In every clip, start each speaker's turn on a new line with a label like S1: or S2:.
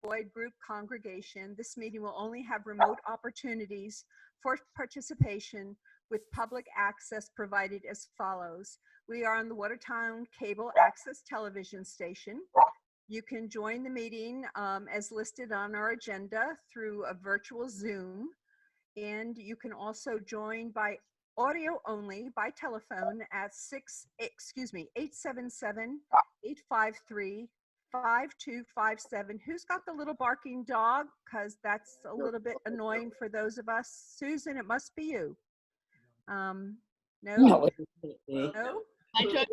S1: avoid group congregation, this meeting will only have remote opportunities for participation with public access provided as follows. We are on the Watertown Cable Access Television Station. You can join the meeting as listed on our agenda through a virtual Zoom. And you can also join by audio only by telephone at 877-853-5257. Who's got the little barking dog? Because that's a little bit annoying for those of us. Susan, it must be you. No? No?
S2: I took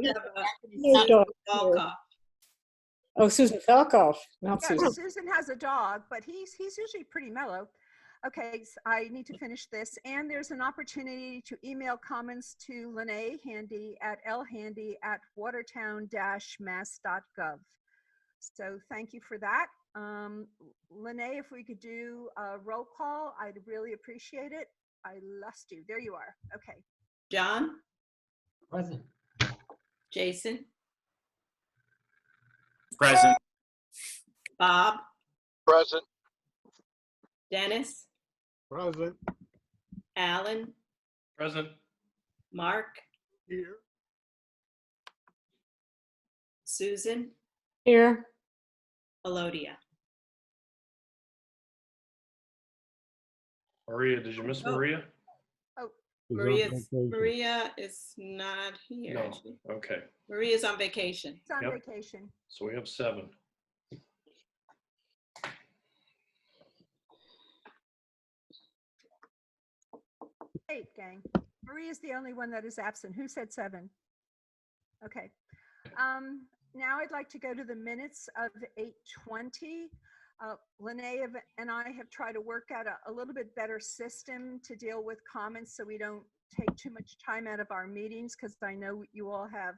S3: Oh, Susan Falkoff, not
S1: Yeah,
S3: Susan.
S1: Susan has a dog, but he's usually pretty mellow. Okay, so I need to finish this. And there's an opportunity to email comments to Lene Handy at lhandy@watertown-mass.gov. So thank you for that. Lene, if we could do a roll call, I'd really appreciate it. I lost you. There you are. Okay.
S2: John,
S4: Present.
S2: Jason,
S5: Present.
S2: Bob,
S6: Present.
S2: Dennis,
S6: Present.
S2: Alan,
S5: Present.
S2: Mark,
S6: Here.
S2: Susan,
S3: Here.
S2: Elodia.
S5: Maria, did you miss Maria?
S2: Maria is not here.
S5: No.
S2: is she?
S5: Okay,
S2: Maria's on vacation.
S1: It's on
S5: Yep.
S1: vacation.
S5: so we have 7.
S1: Eight, gang. Maria's the only one that is absent. Who said 7? Okay. Now I'd like to go to the minutes of 8:20. Lene and I have tried to work out a little bit better system to deal with comments so we don't take too much time out of our meetings, because I know you all have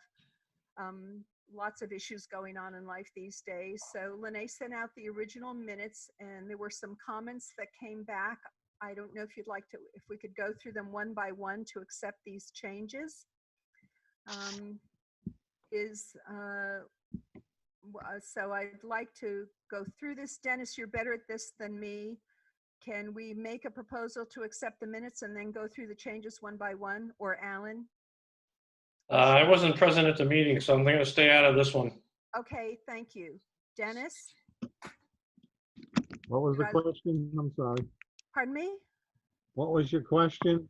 S1: lots of issues going on in life these days. So Lene sent out the original minutes and there were some comments that came back. I don't know if you'd like to, if we could go through them one by one to accept these changes. So I'd like to go through this. Dennis, you're better at this than me. Can we make a proposal to accept the minutes and then go through the changes one by one? Or Alan?
S5: I wasn't present at the meeting, so I'm going to stay out of this one.
S1: Okay, thank you. Dennis?
S6: What was the
S1: Right.
S6: question? I'm sorry.
S1: Pardon me?
S6: What was your question?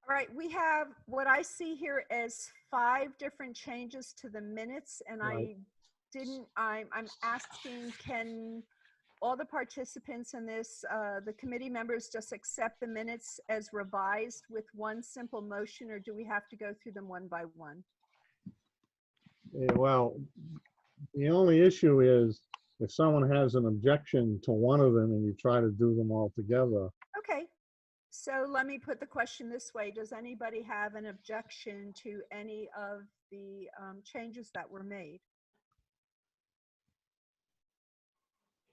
S1: All right, we have what I see here as 5 different changes to the minutes, and
S6: Right.
S1: I'm asking, can all the participants in this, the committee members, just accept the minutes as revised with one simple motion, or do we have to go through them one by one?
S6: Yeah, well, the only issue is if someone has an objection to one of them and you try to do them all together.
S1: Okay, so let me put the question this way. Does anybody have an objection to any of the changes that were made?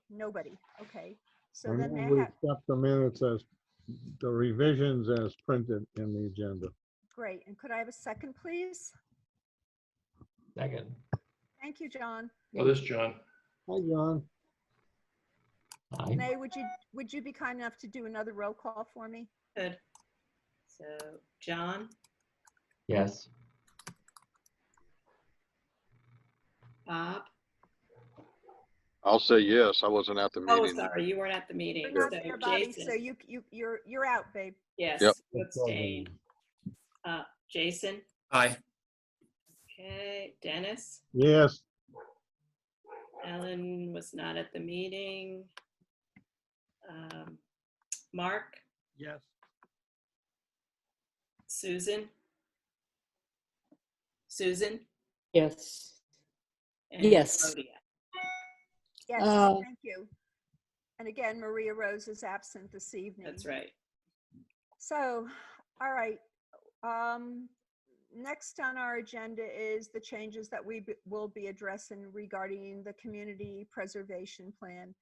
S1: Nobody. Okay. So
S6: And
S1: then
S6: then
S1: they
S6: we
S1: have,
S6: accept the minutes as the revisions as printed in the agenda.
S1: great. And could I have a second, please?
S4: Second.
S1: Thank you, John.
S5: Oh, this is John.
S6: Hi, John.
S4: Aye.
S1: Renee, would you be kind enough to do another roll call for me?
S2: Good. So John,
S4: Yes.
S2: Bob.
S6: I'll say yes. I wasn't at the
S2: Oh,
S6: meeting.
S2: sorry, you weren't at the meeting.
S1: You're not
S2: So
S1: there, Bobby,
S2: Jason.
S1: so you're out, babe.
S2: Yes,
S6: Yep.
S2: abstain. Jason.
S5: Aye.
S2: Okay, Dennis.
S6: Yes.
S2: Ellen was not at the meeting. Mark,
S6: Yes.
S2: Susan,
S3: Yes.
S2: and
S3: Yes.
S2: Claudia.
S1: Yes,
S3: Uh,
S1: thank you. And again, Maria Rose is absent this evening.
S2: That's right.
S1: So, all right. Next on our agenda is the changes that we will be addressing regarding the community preservation plan.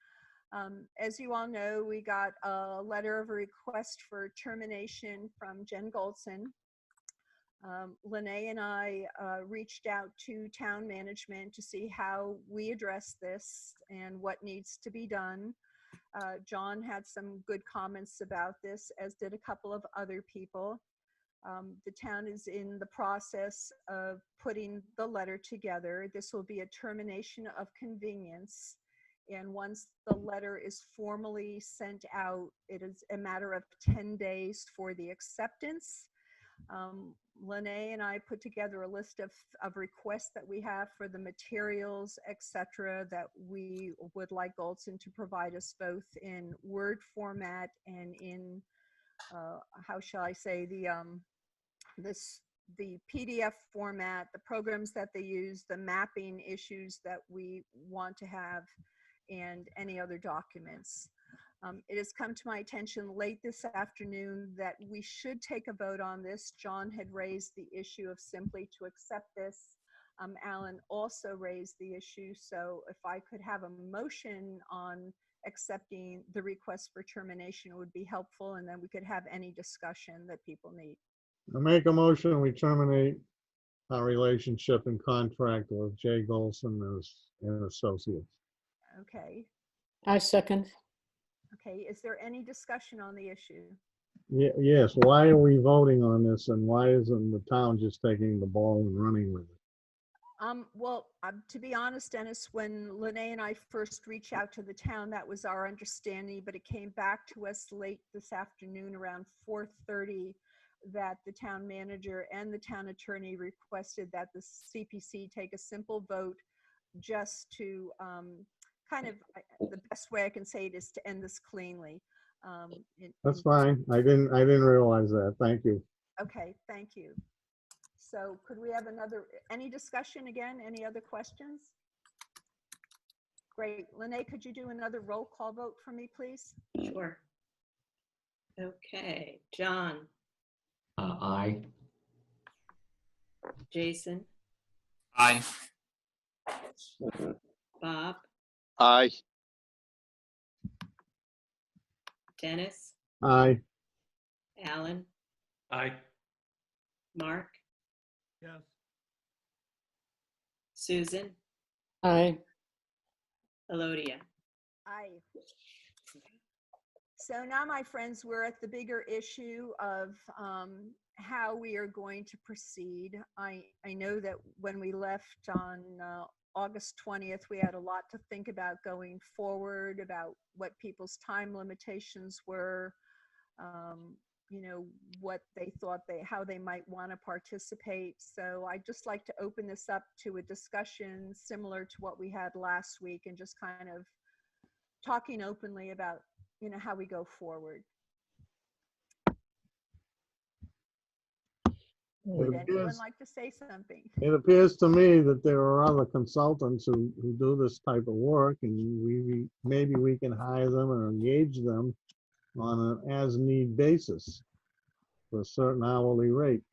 S1: As you all know, we got a letter of a request for termination from Jen Goldson. Lene and I reached out to town management to see how we address this and what needs to be done. John had some good comments about this, as did a couple of other people. The town is in the process of putting the letter together. This will be a termination of convenience. And once the letter is formally sent out, it is a matter of 10 days for the acceptance. Lene and I put together a list of requests that we have for the materials, etc., that we would like Goldson to provide us both in Word format and in, how shall I say, the PDF format, the programs that they use, the mapping issues that we want to have, and any other documents. It has come to my attention late this afternoon that we should take a vote on this. John had raised the issue of simply to accept this. Alan also raised the issue. So if I could have a motion on accepting the request for termination, it would be helpful. And then we could have any discussion that people need.
S6: I make a motion, we terminate our relationship and contract with Jay Golson and Associates.
S1: Okay.
S3: I second.
S1: Okay. Is there any discussion on the issue?
S6: Yes, why are we voting on this and why isn't the town just taking the ball and running with it?
S1: Well, to be honest, Dennis, when Lene and I first reached out to the town, that was our understanding, but it came back to us late this afternoon around 4:30 that the town manager and the town attorney requested that the CPC take a simple vote just to kind of, the best way I can say it is to end this cleanly.
S6: That's fine. I didn't realize that. Thank you.
S1: Okay, thank you. So could we have any discussion again? Any other questions? Great. Lene, could you do another roll call vote for me, please?
S2: Sure. Okay, John,
S4: Aye.
S2: Jason,
S7: Aye.
S2: Bob,
S8: Aye.
S2: Dennis,
S6: Aye.
S2: Alan,
S5: Aye.
S2: Mark,
S7: Yes.
S2: Susan,
S3: Aye.
S2: Elodia.
S1: Aye. So now, my friends, we're at the bigger issue of how we are going to proceed. I know that when we left on August 20th, we had a lot to think about going forward, about what people's time limitations were, you know, what they thought how they might want to participate. So I'd just like to open this up to a discussion similar to what we had last week and just kind of talking openly about, you know, how we go forward. Would anyone like to say something?
S6: It appears to me that there are other consultants who do this type of work, and maybe we can hire them or engage them on an as-need basis for a certain hourly rate.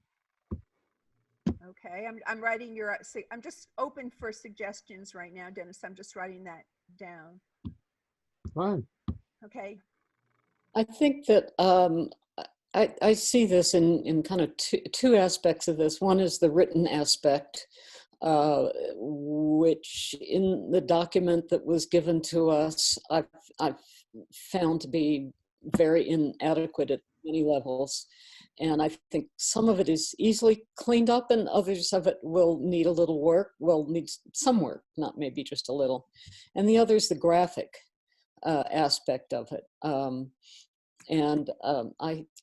S1: Okay, I'm writing I'm just open for suggestions right now, Dennis. I'm just writing that down.
S6: Fine.
S1: Okay.
S3: I think that I see this in kind of two aspects of this. One is the written aspect, which in the document that was given to us, I've found to be very inadequate at many levels. And I think some of it is easily cleaned up and others of it will need a little work, will need some work, not maybe just a little. And the other is the graphic aspect of it.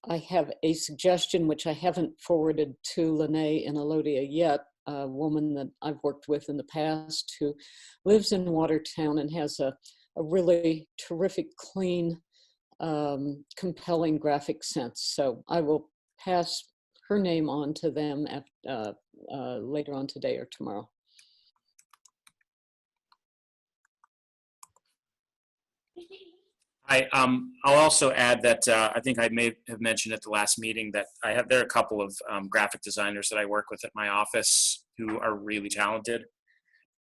S3: I have a suggestion which I haven't forwarded to Lene and Elodia yet, a woman that I've worked with in the past who lives in Watertown and has a really terrific, clean, compelling graphic sense. So I will pass her name on to them later on today or tomorrow.
S7: I'll also add that I think I may have mentioned at the last meeting that there are a couple of graphic designers that I work with at my office who are really talented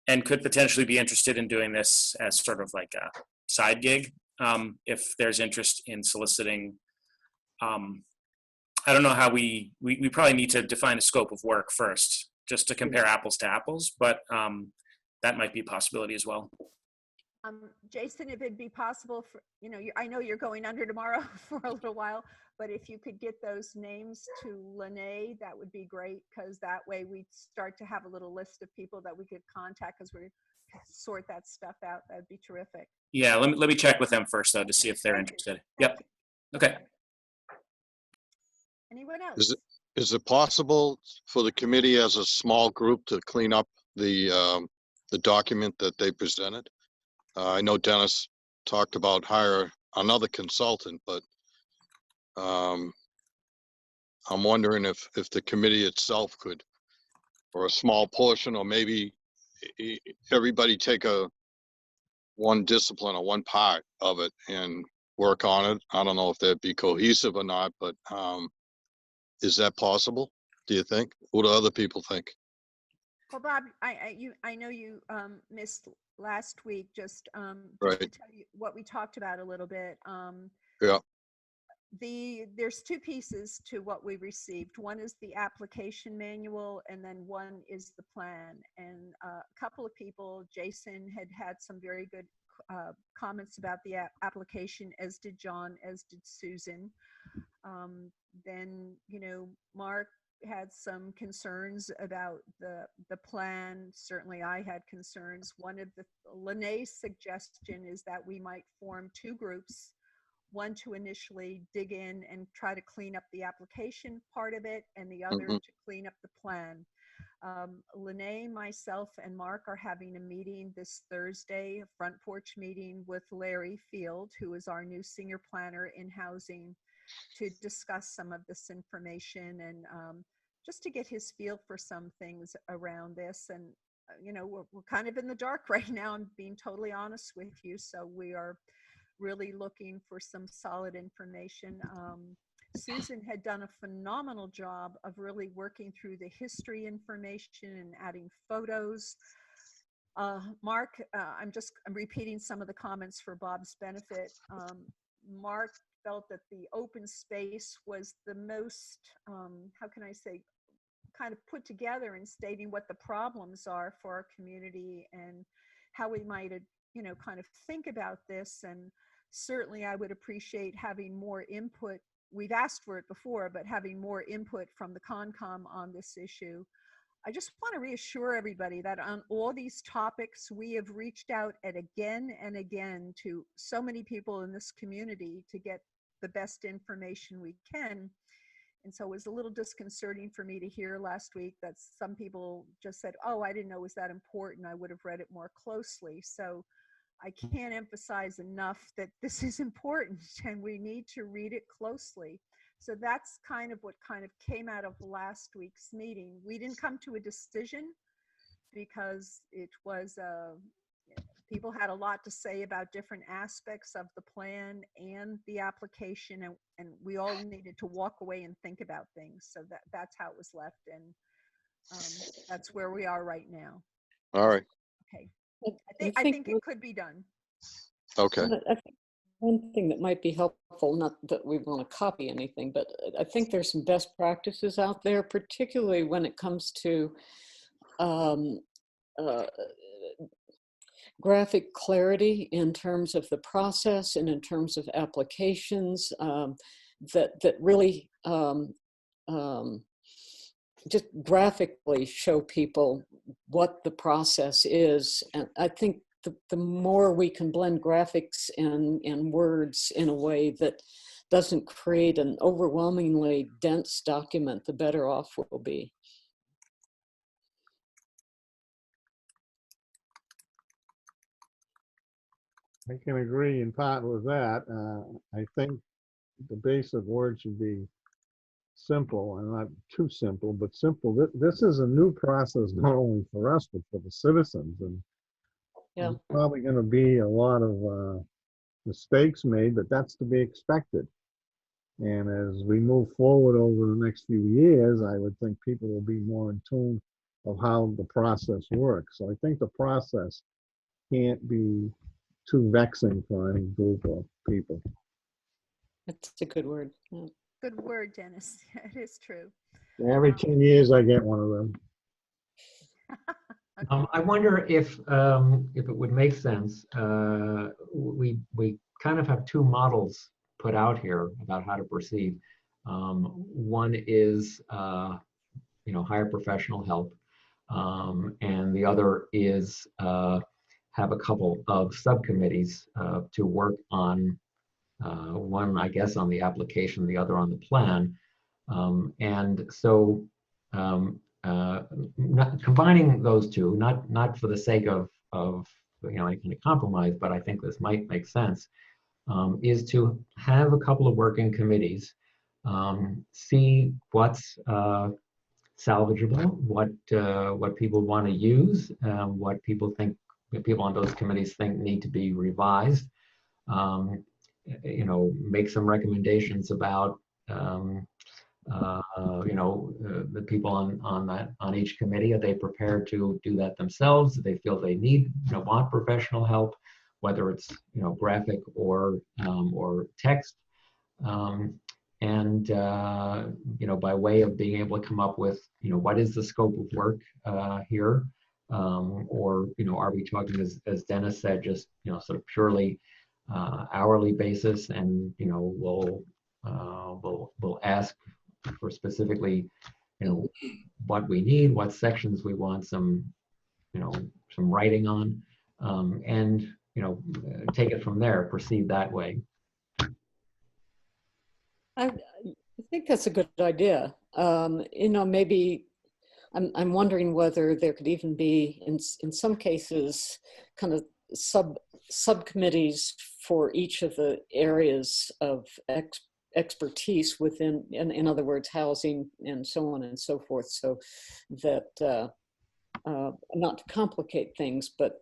S7: and could potentially be interested in doing this as sort of like a side gig if there's interest in soliciting I don't know how we probably need to define a scope of work first, just to compare apples to apples, but that might be a possibility as well.
S1: Jason, if it'd be possible for, I know you're going under tomorrow for a little while, but if you could get those names to Lene, that would be great, because that way we'd start to have a little list of people that we could contact as we sort that stuff out. That'd be terrific.
S7: Yeah, let me check with them first, though, to see if they're interested. Yep. Okay.
S1: Anyone else?
S8: Is it possible for the committee as a small group to clean up the document that they presented? I know Dennis talked about hire another consultant, but I'm wondering if the committee itself could, or a small portion, or maybe everybody take one discipline or one part of it and work on it. I don't know if that'd be cohesive or not, but is that possible, do you think? What do other people think?
S1: Well, Bob, I know you missed last week, just
S8: Right.
S1: to tell you what we talked about a little bit.
S8: Yeah.
S1: There's two pieces to what we received. One is the application manual, and then one is the plan. And a couple of people, Jason had some very good comments about the application, as did John, as did Susan. Then, Mark had some concerns about the plan. Certainly I had concerns. One of Lene's suggestion is that we might form two groups, one to initially dig in and try to clean up the application part of it, and the other to clean up the plan. Lene, myself, and Mark are having a meeting this Thursday, a front porch meeting with Larry Field, who is our new senior planner in housing, to discuss some of this information and just to get his feel for some things around this. And, we're kind of in the dark right now. I'm being totally honest with you. So we are really looking for some solid information. Susan had done a phenomenal job of really working through the history information and adding photos. Mark, I'm repeating some of the comments for Bob's benefit. Mark felt that the open space was the most, how can I say, kind of put together in stating what the problems are for our community and how we might, kind of think about this. And certainly I would appreciate having more input. We've asked for it before, but having more input from the Concom on this issue. I just want to reassure everybody that on all these topics, we have reached out again and again to so many people in this community to get the best information we can. And so it was a little disconcerting for me to hear last week that some people just said, oh, I didn't know it was that important. I would have read it more closely. So I can't emphasize enough that this is important and we need to read it closely. So that's kind of what kind of came out of last week's meeting. We didn't come to a decision because it was, people had a lot to say about different aspects of the plan and the application, and we all needed to walk away and think about things. So that's how it was left, and that's where we are right now.
S8: All right.
S1: Okay. I think it could be done.
S8: Okay.
S3: I think one thing that might be helpful, not that we want to copy anything, but I think there's some best practices out there, particularly when it comes to graphic clarity in terms of the process and in terms of applications that really just graphically show people what the process is. And I think the more we can blend graphics and words in a way that doesn't create an overwhelmingly dense document, the better off we'll be.
S6: I can agree in part with that. I think the basic word should be simple, and not too simple, but simple. This is a new process, not only for us, but for the citizens. And
S3: Yeah.
S6: there's probably going to be a lot of mistakes made, but that's to be expected. And as we move forward over the next few years, I would think people will be more in tune of how the process works. So I think the process can't be too vexing for any group of people.
S3: That's a good word. Yeah.
S1: good word, Dennis. It is true.
S6: Every 10 years I get one of them.
S1: Okay.
S4: I wonder if it would make sense. We kind of have two models put out here about how to proceed. One is hire professional help, and the other is have a couple of subcommittees to work on one, I guess, on the application, the other on the plan. And so combining those two, not for the sake of any kind of compromise, but I think this might make sense, is to have a couple of working committees, see what's salvageable, what people want to use, what people on those committees think need to be revised. Make some recommendations about the people on each committee. Are they prepared to do that themselves? Do they feel they want professional help, whether it's graphic or text? And by way of being able to come up with what is the scope of work here, or are we talking, as Dennis said, just sort of purely hourly basis, and we'll ask for specifically what we need, what sections we want some writing on, and take it from there, proceed that way.
S3: I think that's a good idea. Maybe I'm wondering whether there could even be, in some cases, kind of subcommittees for each of the areas of expertise within, in other words, housing and so on and so forth, so that not to complicate things, but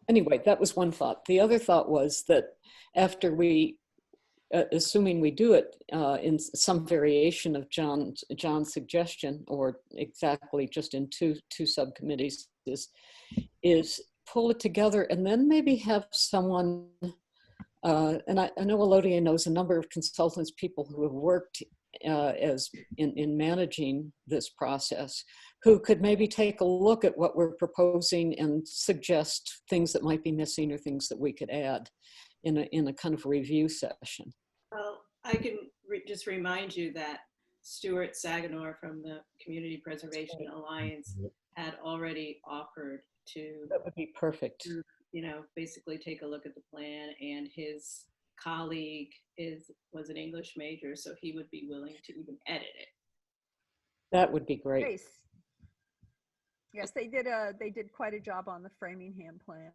S3: anyway, that was one thought. The other thought was that after we, assuming we do it in some variation of John's suggestion, or exactly just in two subcommittees, is pull it together and then maybe have someone, and I know Elodie knows a number of consultants, people who have worked as in managing this process, who could maybe take a look at what we're proposing and suggest things that might be missing or things that we could add in a kind of review session.
S2: Well, I can just remind you that Stuart Saganor from the Community Preservation Alliance had already offered to,
S3: That would be perfect.
S2: basically take a look at the plan, and his colleague was an English major, so he would be willing to even edit it.
S3: That would be great.
S1: Grace. Yes, they did quite a job on the Framingham plan.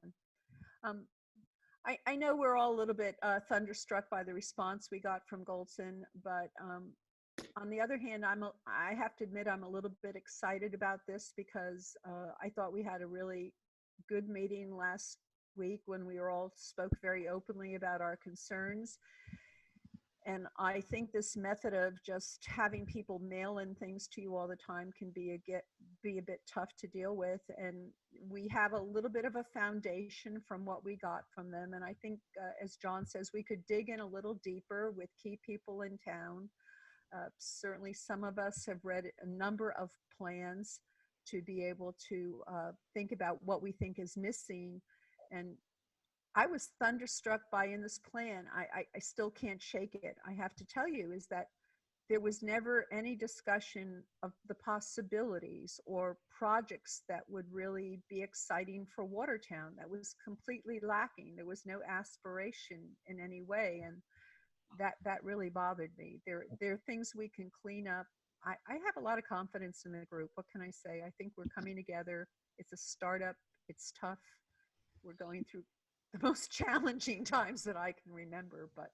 S1: I know we're all a little bit thunderstruck by the response we got from Goldson, but on the other hand, I have to admit I'm a little bit excited about this, because I thought we had a really good meeting last week when we all spoke very openly about our concerns. And I think this method of just having people mail in things to you all the time can be a bit tough to deal with. And we have a little bit of a foundation from what we got from them. And I think, as John says, we could dig in a little deeper with key people in town. Certainly some of us have read a number of plans to be able to think about what we think is missing. And I was thunderstruck by, in this plan, I still can't shake it, I have to tell you, is that there was never any discussion of the possibilities or projects that would really be exciting for Watertown. That was completely lacking. There was no aspiration in any way, and that really bothered me. There are things we can clean up. I have a lot of confidence in the group. What can I say? I think we're coming together. It's a startup. It's tough. We're going through the most challenging times that I can remember, but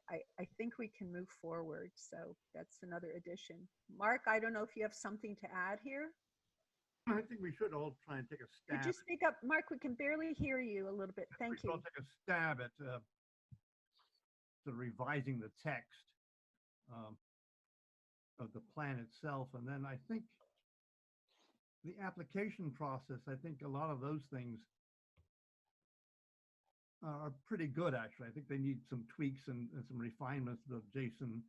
S1: I think we can move forward. So that's another addition. Mark, I don't know if you have something to add here.
S9: I think we should all try and take a stab.
S1: Could you speak up, Mark? We can barely hear you a little bit. Thank
S9: We
S1: you.
S9: should all take a stab at revising the text of the plan itself. And then I think the application process, I think a lot of those things are pretty good, actually. I think they need some tweaks and some refinements that Jason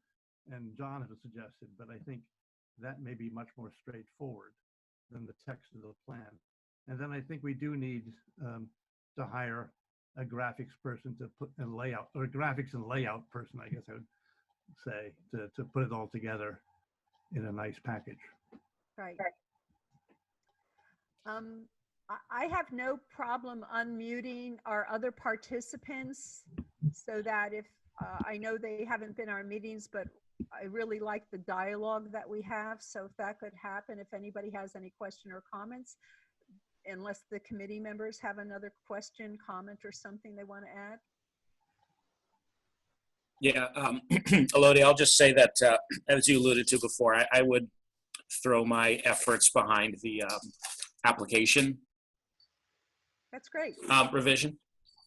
S9: and John have suggested, but I think that may be much more straightforward than the text of the plan. And then I think we do need to hire a graphics person to put in layout, or a graphics and layout person, I guess I would say, to put it all together in a nice package.
S1: Right. I have no problem unmuting our other participants so that if, I know they haven't been our meetings, but I really like the dialogue that we have. So if that could happen, if anybody has any question or comments, unless the committee members have another question, comment, or something they want to add.
S7: Yeah, Elodie, I'll just say that, as you alluded to before, I would throw my efforts behind the application
S1: That's great.
S7: revision.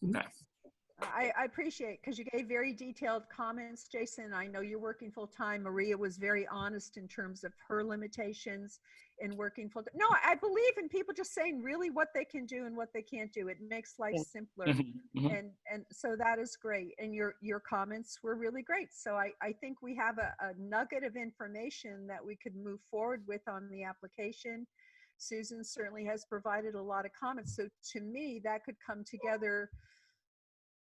S7: Okay.
S1: I appreciate, because you gave very detailed comments, Jason. I know you're working full time. Maria was very honest in terms of her limitations in working full time. No, I believe in people just saying really what they can do and what they can't do. It makes life simpler. And so that is great. And your comments were really great. So I think we have a nugget of information that we could move forward with on the application. Susan certainly has provided a lot of comments. So to me, that could come together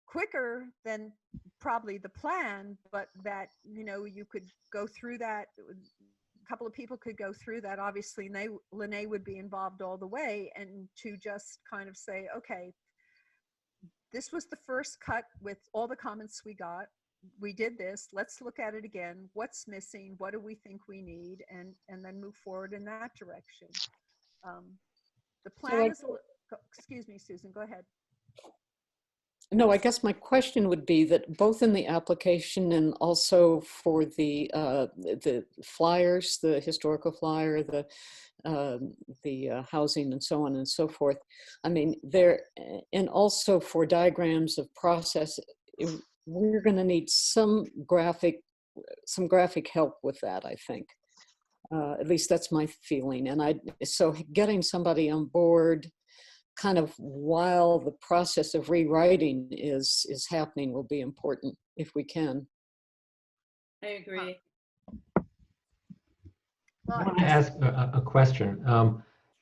S1: quicker than probably the plan, but that, you know, you could go through that. A couple of people could go through that. Obviously, Lene would be involved all the way, and to just kind of say, okay, this was the first cut with all the comments we got. We did this. Let's look at it again. What's missing? What do we think we need? And then move forward in that direction. The plan is, excuse me, Susan, go ahead.
S3: No, I guess my question would be that both in the application and also for the flyers, the historical flyer, the housing and so on and so forth. I mean, and also for diagrams of process, we're going to need some graphic help with that, I think. At least that's my feeling. And so getting somebody on board kind of while the process of rewriting is happening will be important if we can.
S2: I agree.
S1: Well,
S4: I want to ask a question.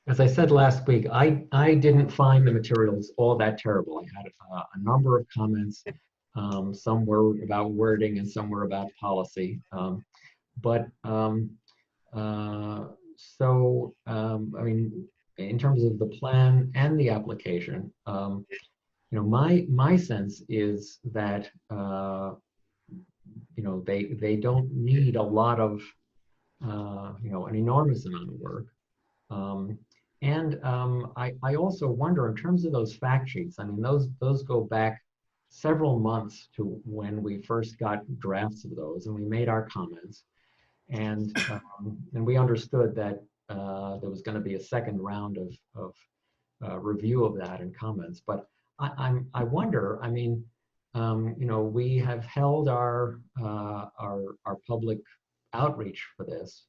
S4: As I said last week, I didn't find the materials all that terrible. I had a number of comments. Some were about wording and some were about policy. I mean, in terms of the plan and the application, you know, my sense is that you know, they don't need a lot of you know, an enormous amount of work. I also wonder, in terms of those fact sheets, I mean, those go back several months to when we first got drafts of those, and we made our comments, and we understood that there was going to be a second round of review of that and comments. But I wonder, I mean, you know, we have held our public outreach for this.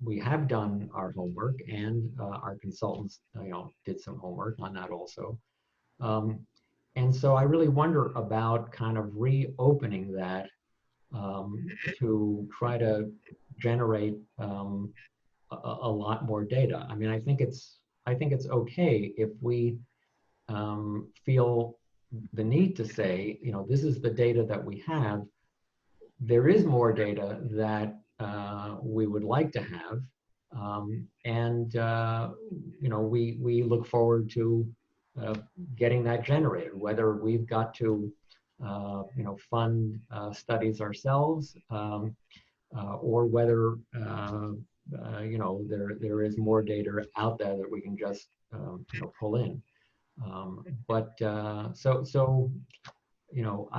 S4: We have done our homework, and our consultants, you know, did some homework on that also. And so I really wonder about kind of reopening that to try to generate a lot more data. I mean, I think it's okay if we feel the need to say, you know, this is the data that we have. There is more data that we would like to have, you know, we look forward to getting that generated. Whether we've got to, you know, fund studies ourselves, or whether you know, there is more data out there that we can just you know, pull in. So you know,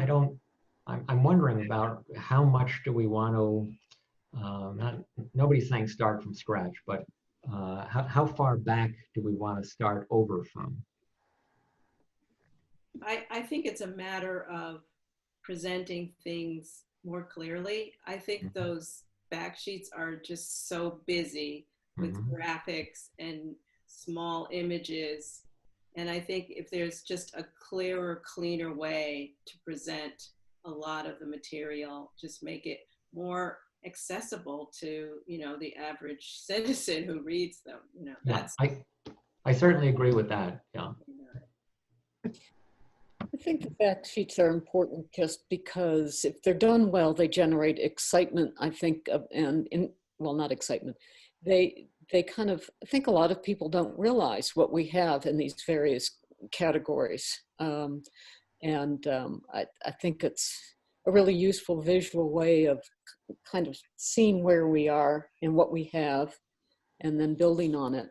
S4: I'm wondering about how much do we want to, nobody's saying start from scratch, but how far back do we want to start over from?
S2: I think it's a matter of presenting things more clearly. I think those fact sheets are just so busy with graphics and small images And I think if there's just a clearer, cleaner way to present a lot of the material, just make it more accessible to, you know, the average citizen who reads them. You know,
S4: Yeah,
S2: that's.
S4: I certainly agree with that. Yeah.
S3: I think the fact sheets are important just because if they're done well, they generate excitement, I think, well, not excitement. They kind of, I think a lot of people don't realize what we have in these various categories. I think it's a really useful visual way of kind of seeing where we are and what we have and then building on it.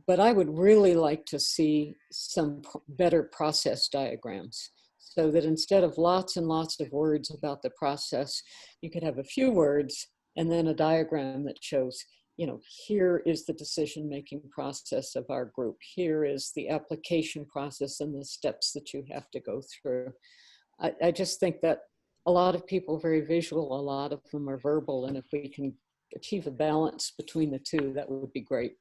S3: But I would really like to see some better process diagrams so that instead of lots and lots of words about the process, you could have a few words and then a diagram that shows, you know, here is the decision-making process of our group. Here is the application process and the steps that you have to go through. I just think that a lot of people are very visual, a lot of them are verbal, and if we can achieve a balance between the two, that would be great.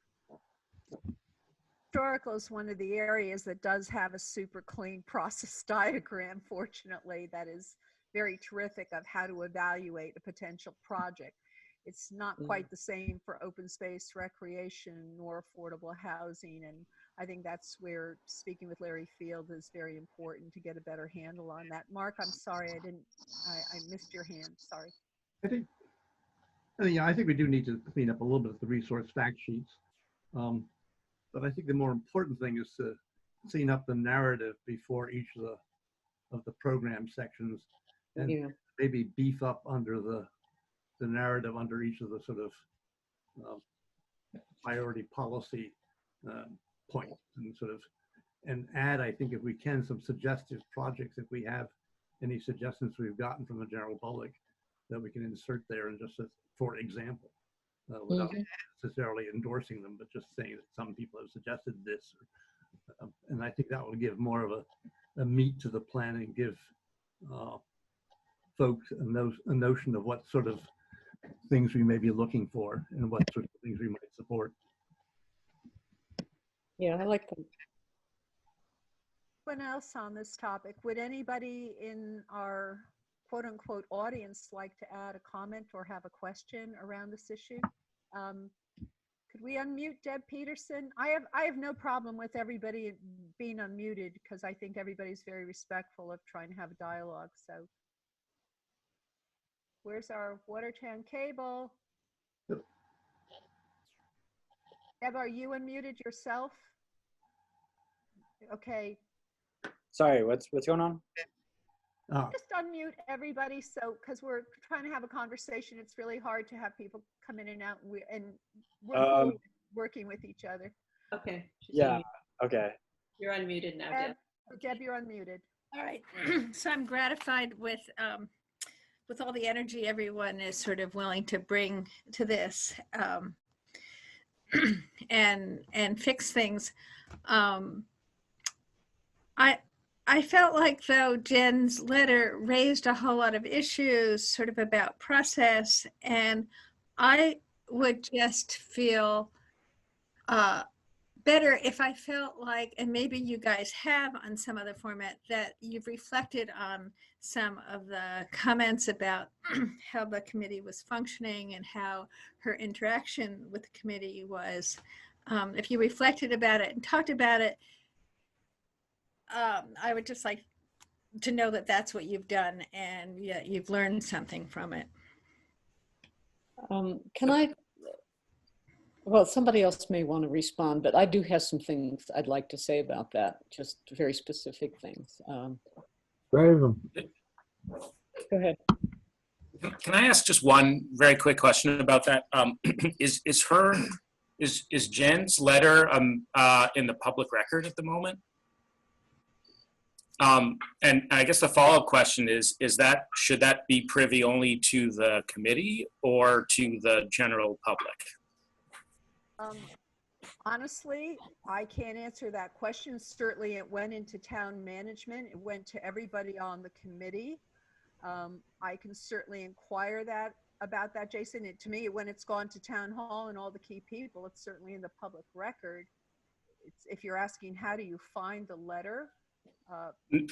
S1: Historical is one of the areas that does have a super clean process diagram, fortunately, that is very terrific of how to evaluate a potential project. It's not quite the same for open space, recreation, nor affordable housing. And I think that's where speaking with Larry Field is very important to get a better handle on that. Mark, I'm sorry, I missed your hand, sorry.
S9: I think we do need to clean up a little bit of the resource fact sheets. But I think the more important thing is to clean up the narrative before each of the program sections, and maybe beef up under the narrative under each of the sort of priority policy points, and add, I think, if we can, some suggestive projects, if we have any suggestions we've gotten from the general public that we can insert there, and just as, for example, without necessarily endorsing them, but just saying that some people have suggested this. And I think that will give more of a meat to the plan and give folks a notion of what sort of things we may be looking for and what sort of things we might support.
S3: Yeah, I like them.
S1: Anyone else on this topic? Would anybody in our quote unquote audience like to add a comment or have a question around this issue? Could we unmute Deb Peterson? I have no problem with everybody being unmuted because I think everybody's very respectful of trying to have a dialogue. So where's our Watertown cable? Deb, are you unmuted yourself? Okay.
S10: Sorry, what's going on?
S1: Just unmute everybody, so because we're trying to have a conversation, it's really hard to have people come in and out, and we're cool working with each other.
S2: Okay.
S10: Yeah. Okay.
S2: You're unmuted now, Deb.
S1: Deb, you're unmuted.
S11: All right. So I'm gratified with all the energy everyone is sort of willing to bring to this and fix things. I felt like, though, Jen's letter raised a whole lot of issues sort of about process, and I would just feel better if I felt like, and maybe you guys have on some other format, that you've reflected on some of the comments about how the committee was functioning and how her interaction with the committee was. If you reflected about it and talked about it, I would just like to know that that's what you've done and you've learned something from it.
S3: Well, somebody else may want to respond, but I do have some things I'd like to say about that, just very specific things.
S6: Go
S3: ahead.
S7: Can I ask just one very quick question about that? Is Jen's letter in the public record at the moment? And I guess the follow-up question is that, should that be privy only to the committee or to the general public?
S1: Honestly, I can't answer that question. Certainly it went into town management. It went to everybody on the committee. I can certainly inquire about that, Jason. To me, when it's gone to town hall and all the key people, it's certainly in the public record. if you're asking how do you find the letter,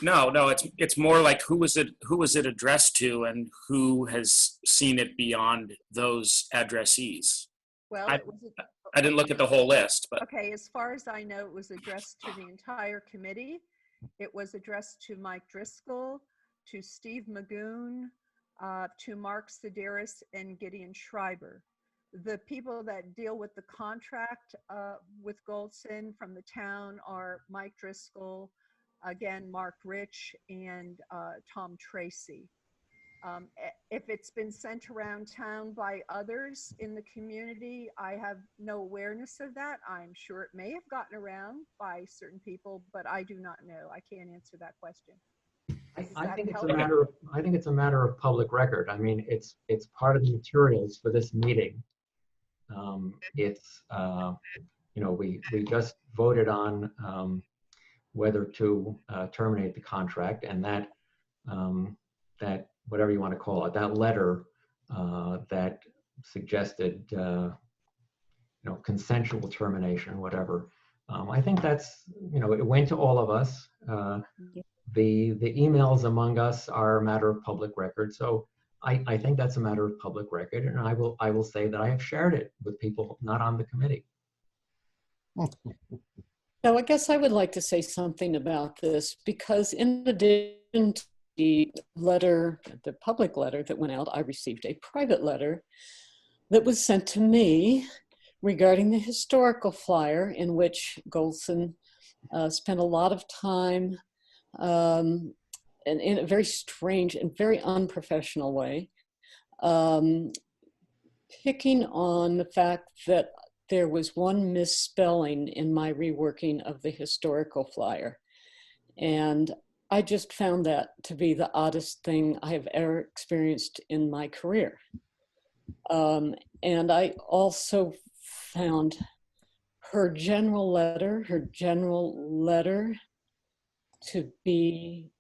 S7: No, it's more like who was it addressed to, and who has seen it beyond those addressees.
S1: well,
S7: I-
S1: it was,
S7: I didn't look at the whole list, but
S1: okay, as far as I know, it was addressed to the entire committee. It was addressed to Mike Driscoll, to Steve Magoon, to Mark Sedaris, and Gideon Schreiber. The people that deal with the contract with Goldson from the town are Mike Driscoll, again, Mark Rich, and Tom Tracy. If it's been sent around town by others in the community, I have no awareness of that. I'm sure it may have gotten around by certain people, but I do not know. I can't answer that question.
S4: I
S1: that
S4: think it's a
S1: help?
S4: matter of, I think it's a matter of public record. I mean, it's part of the materials for this meeting. You know, we just voted on whether to terminate the contract, and that whatever you want to call it, that letter that suggested you know, consensual termination, whatever. I think that's, you know, it went to all of us. The emails among us are a matter of public record, so I think that's a matter of public record, and I will say that I have shared it with people not on the committee.
S3: So I guess I would like to say something about this, because in addition to the letter, the public letter that went out, I received a private letter that was sent to me regarding the historical flyer, in which Goldson spent a lot of time and in a very strange and very unprofessional way, picking on the fact that there was one misspelling in my reworking of the historical flyer. And I just found that to be the oddest thing I have ever experienced in my career. And I also found her general letter to be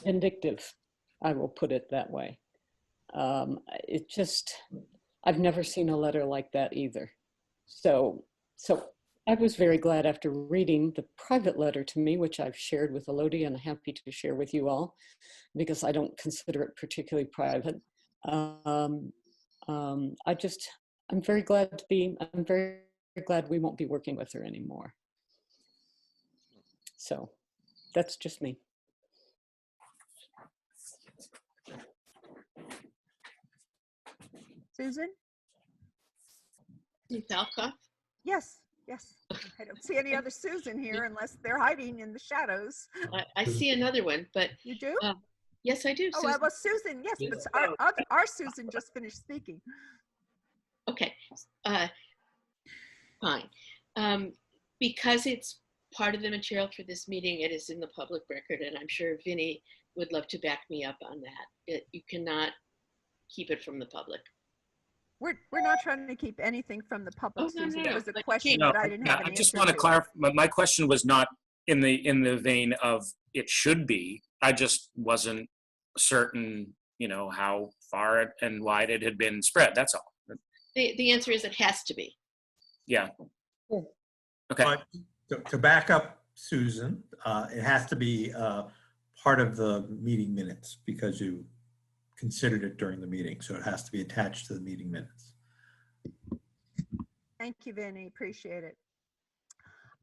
S3: vindictive. I will put it that way. It just, I've never seen a letter like that either. So I was very glad after reading the private letter to me, which I've shared with Elodie and happy to share with you all, because I don't consider it particularly private. I'm very glad we won't be working with her anymore. So that's just me.
S1: Susan?
S12: Ms. Alcoff?
S1: Yes, yes. I don't see any other Susan here unless they're hiding in the shadows.
S12: I see another one, but
S1: You do?
S12: yes, I do.
S1: Oh,
S12: Susan.
S1: well, Susan, yes, but our Susan just finished speaking.
S12: Okay, fine. Because it's part of the material for this meeting, it is in the public record, and I'm sure Vinny would love to back me up on that. You cannot keep it from the public.
S1: We're not trying to keep anything from the public,
S12: Oh, no,
S1: Susan.
S12: no,
S1: It was a
S12: but you
S1: question
S12: can't-
S1: that I didn't have an
S7: I
S1: answer
S7: just want to clarify. My question was not in the vein of it should be. I just wasn't certain, you know, how far and wide it had been spread. That's all.
S12: The answer is it has to be.
S7: Yeah.
S3: Cool.
S7: Okay.
S13: But to back up Susan, it has to be part of the meeting minutes because you considered it during the meeting. So it has to be attached to the meeting minutes.
S1: Thank you, Vinny. Appreciate it.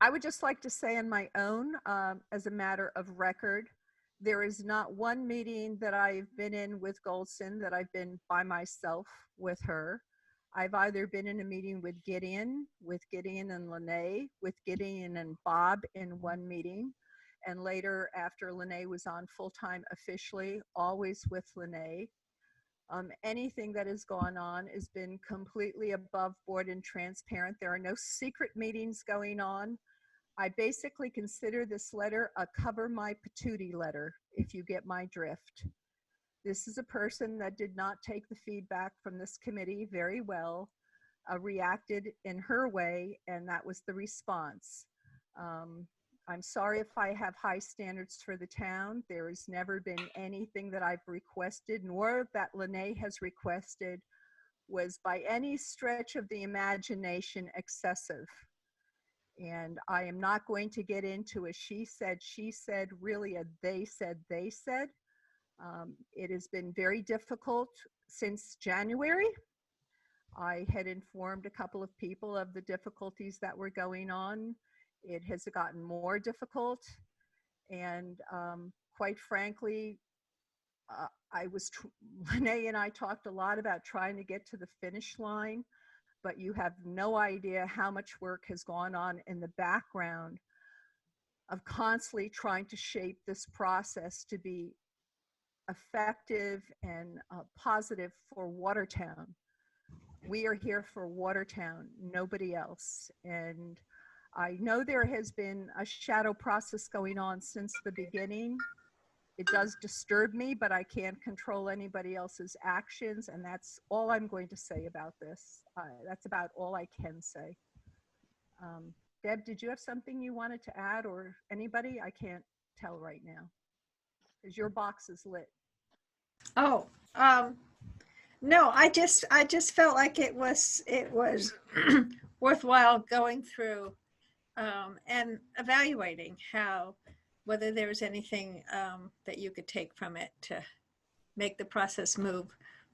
S1: I would just like to say on my own, as a matter of record, there is not one meeting that I've been in with Goldson that I've been by myself with her. I've either been in a meeting with Gideon and Lene, with Gideon and Bob in one meeting, and later after Lene was on full-time officially, always with Lene. Anything that has gone on has been completely above board and transparent. There are no secret meetings going on. I basically consider this letter a cover my patootie letter, if you get my drift. This is a person that did not take the feedback from this committee very well, reacted in her way, and that was the response. I'm sorry if I have high standards for the town. There has never been anything that I've requested, nor that Lene has requested, was by any stretch of the imagination excessive. And I am not going to get into a she said, really a they said. It has been very difficult since January. I had informed a couple of people of the difficulties that were going on. It has gotten more difficult. And quite frankly, Renee and I talked a lot about trying to get to the finish line, but you have no idea how much work has gone on in the background of constantly trying to shape this process to be effective and positive for Watertown. We are here for Watertown, nobody else. And I know there has been a shadow process going on since the beginning. It does disturb me, but I can't control anybody else's actions. And that's all I'm going to say about this. That's about all I can say. Deb, did you have something you wanted to add, or anybody? I can't tell right now because your box is lit.
S11: Oh, no, I just felt like it was worthwhile going through and evaluating whether there was anything that you could take from it to make the process move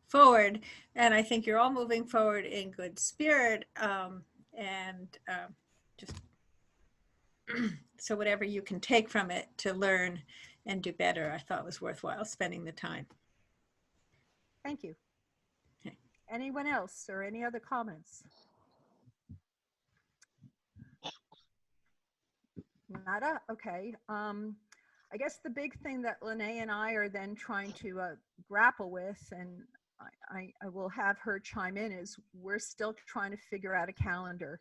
S11: forward. And I think you're all moving forward in good spirit, and just so whatever you can take from it to learn and do better, I thought was worthwhile spending the time.
S1: Thank you. Anyone else or any other comments? Nada? Okay. I guess the big thing that Lene and I are then trying to grapple with, and I will have her chime in, is we're still trying to figure out a calendar.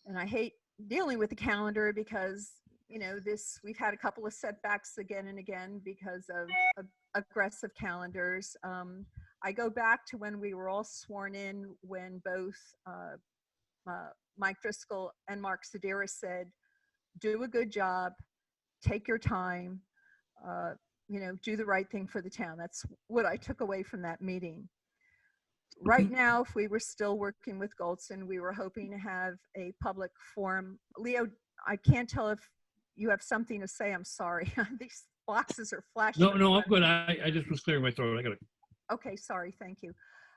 S1: And I hate dealing with the calendar because, you know, we've had a couple of setbacks again and again because of aggressive calendars. I go back to when we were all sworn in, when both Mike Driscoll and Mark Sedaris said, do a good job, take your time, you know, do the right thing for the town. That's what I took away from that meeting. Right now, if we were still working with Goldson, we were hoping to have a public forum. Leo, I can't tell if you have something to say. I'm sorry. These boxes are flashing.
S14: No, I'm good. I just was clearing my throat. I got it.
S1: Okay, sorry, thank you.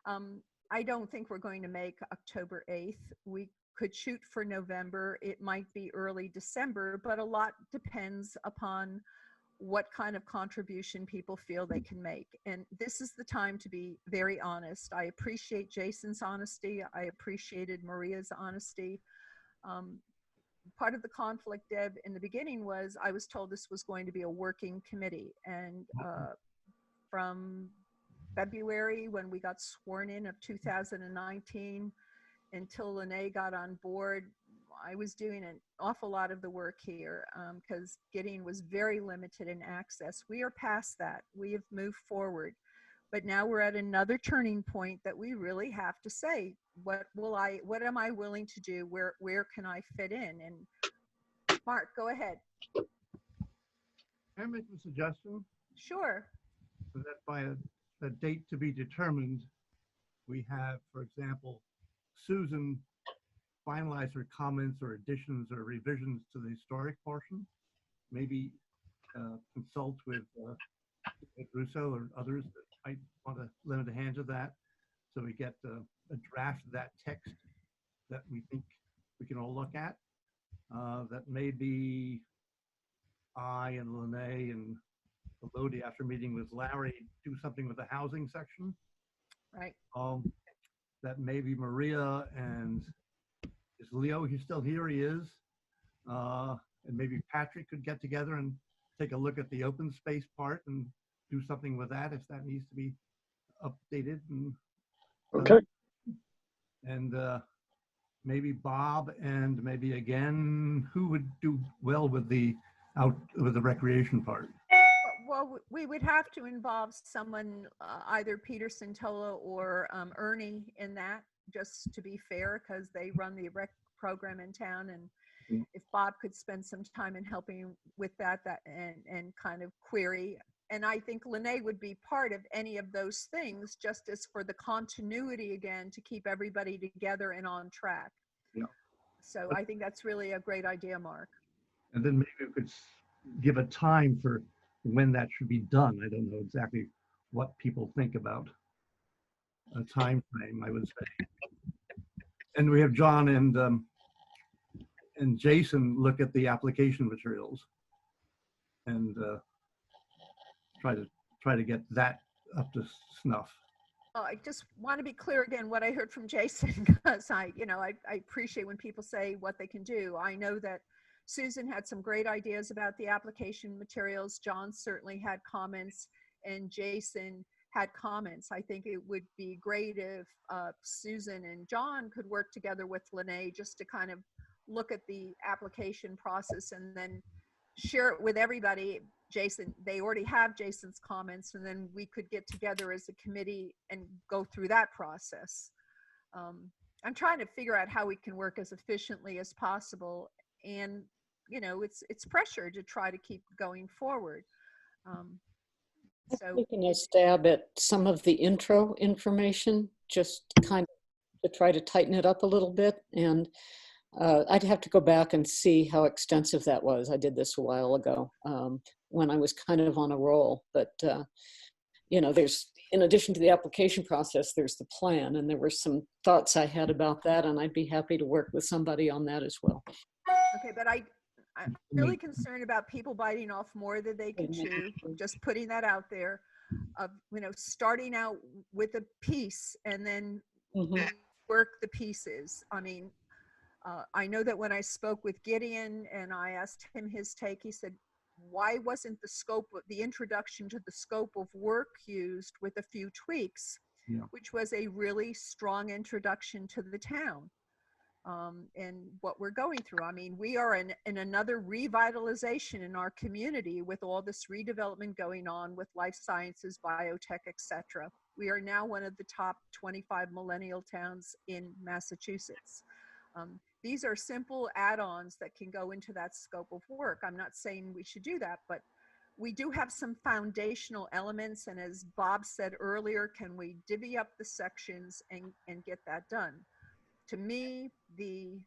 S1: I don't think we're going to make October 8th. We could shoot for November. It might be early December, but a lot depends upon what kind of contribution people feel they can make. And this is the time to be very honest. I appreciate Jason's honesty. I appreciated Maria's honesty. Part of the conflict, Deb, in the beginning was I was told this was going to be a working committee. And from February, when we got sworn in of 2019, until Lene got on board, I was doing an awful lot of the work here because Gideon was very limited in access. We are past that. We have moved forward. But now we're at another turning point that we really have to say, what am I willing to do? Where can I fit in? And Mark, go ahead.
S9: Can I make a suggestion?
S1: Sure.
S9: That by a date to be determined, we have, for example, Susan finalize her comments or additions or revisions to the historic portion. Maybe consult with Russo or others that might want to lend a hand to that, so we get a draft of that text that we think we can all look at. That maybe I and Lene and Lodi, after meeting with Larry, do something with the housing section.
S1: Right.
S9: That maybe Maria and is Leo, he's still here, he is. And maybe Patrick could get together and take a look at the open space part and do something with that if that needs to be updated. And,
S15: okay.
S9: And maybe Bob and maybe again, who would do well with the recreation part?
S1: Well, we would have to involve someone, either Peter Santola or Ernie in that, just to be fair, because they run the rec program in town. And if Bob could spend some time in helping with that and kind of query. And I think Lene would be part of any of those things, just as for the continuity again, to keep everybody together and on track.
S9: Yeah.
S1: So I think that's really a great idea, Mark.
S9: And then maybe we could give a time for when that should be done. I don't know exactly what people think about a time frame, I would say. And we have John and Jason look at the application materials and try to get that up to snuff.
S1: Well, I just want to be clear again what I heard from Jason, because I appreciate when people say what they can do. I know that Susan had some great ideas about the application materials. John certainly had comments, and Jason had comments. I think it would be great if Susan and John could work together with Lene just to kind of look at the application process and then share it with everybody. Jason, they already have Jason's comments, and then we could get together as a committee and go through that process. I'm trying to figure out how we can work as efficiently as possible, and it's pressure to try to keep going forward. So
S3: Taking a stab at some of the intro information, just kind of to try to tighten it up a little bit. And I'd have to go back and see how extensive that was. I did this a while ago when I was kind of on a roll. But, there's, in addition to the application process, there's the plan. And there were some thoughts I had about that, and I'd be happy to work with somebody on that as well.
S1: okay, but I'm really concerned about people biting off more than they can chew. Just putting that out there, of starting out with a piece and then work the pieces. I mean, I know that when I spoke with Gideon and I asked him his take, he said, why wasn't the introduction to the scope of work used with a few tweaks, which was a really strong introduction to the town and what we're going through. I mean, we are in another revitalization in our community with all this redevelopment going on with life sciences, biotech, etc. We are now one of the top 25 millennial towns in Massachusetts. These are simple add-ons that can go into that scope of work. I'm not saying we should do that, but we do have some foundational elements. And as Bob said earlier, can we divvy up the sections and get that done? To me, the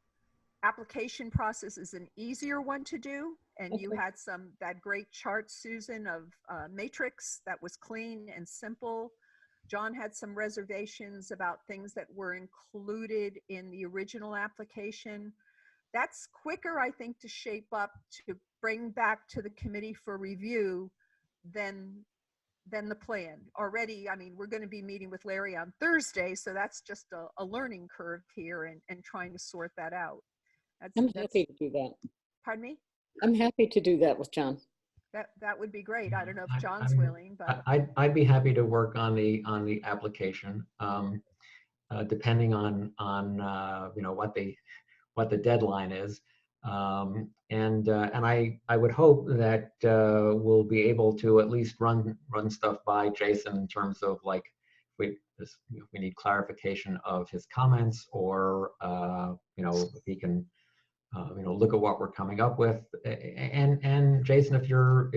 S1: application process is an easier one to do. And you had that great chart, Susan, of matrix that was clean and simple. John had some reservations about things that were included in the original application. That's quicker, I think, to shape up to bring back to the committee for review than the plan. Already, I mean, we're going to be meeting with Larry on Thursday, so that's just a learning curve here and trying to sort that out.
S3: I'm happy to do that.
S1: Pardon me?
S3: I'm happy to do that with John.
S1: That would be great. I don't know if John's willing, but
S4: I'd be happy to work on the application, depending on what the deadline is, and I would hope that we'll be able to at least run stuff by Jason in terms of like if we need clarification of his comments, or if he can look at what we're coming up with. And Jason, if you're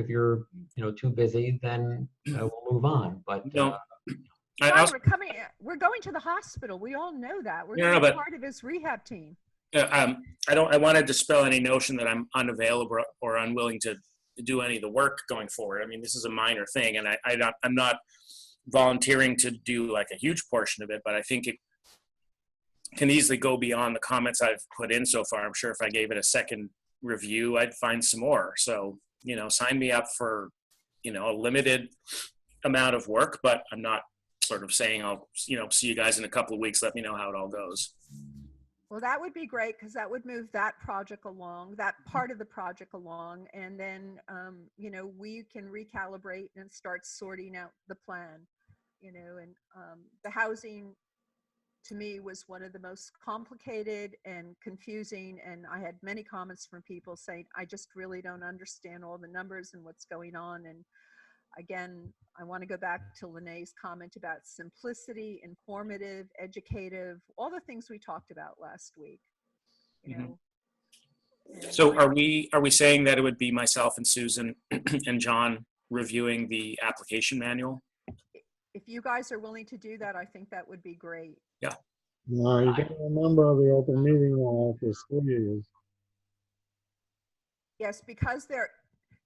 S4: too busy, then we'll move on. But
S1: John, we're going to the hospital. We all know that. We're going to be part of his rehab team.
S7: I want to dispel any notion that I'm unavailable or unwilling to do any of the work going forward. I mean, this is a minor thing, and I'm not volunteering to do like a huge portion of it, but I think it can easily go beyond the comments I've put in so far. I'm sure if I gave it a second review, I'd find some more. So, sign me up for, a limited amount of work, but I'm not sort of saying I'll, see you guys in a couple of weeks. Let me know how it all goes.
S1: Well, that would be great, because that would move that project along, that part of the project along. And then, we can recalibrate and start sorting out the plan, and the housing, to me, was one of the most complicated and confusing. And I had many comments from people saying, I just really don't understand all the numbers and what's going on. And again, I want to go back to Lene's comment about simplicity, informative, educative, all the things we talked about last week.
S7: So are we saying that it would be myself and Susan and John reviewing the application manual?
S1: If you guys are willing to do that, I think that would be great.
S7: Yeah.
S6: No, you gotta remember the open meeting law for 3 years.
S1: Yes, because there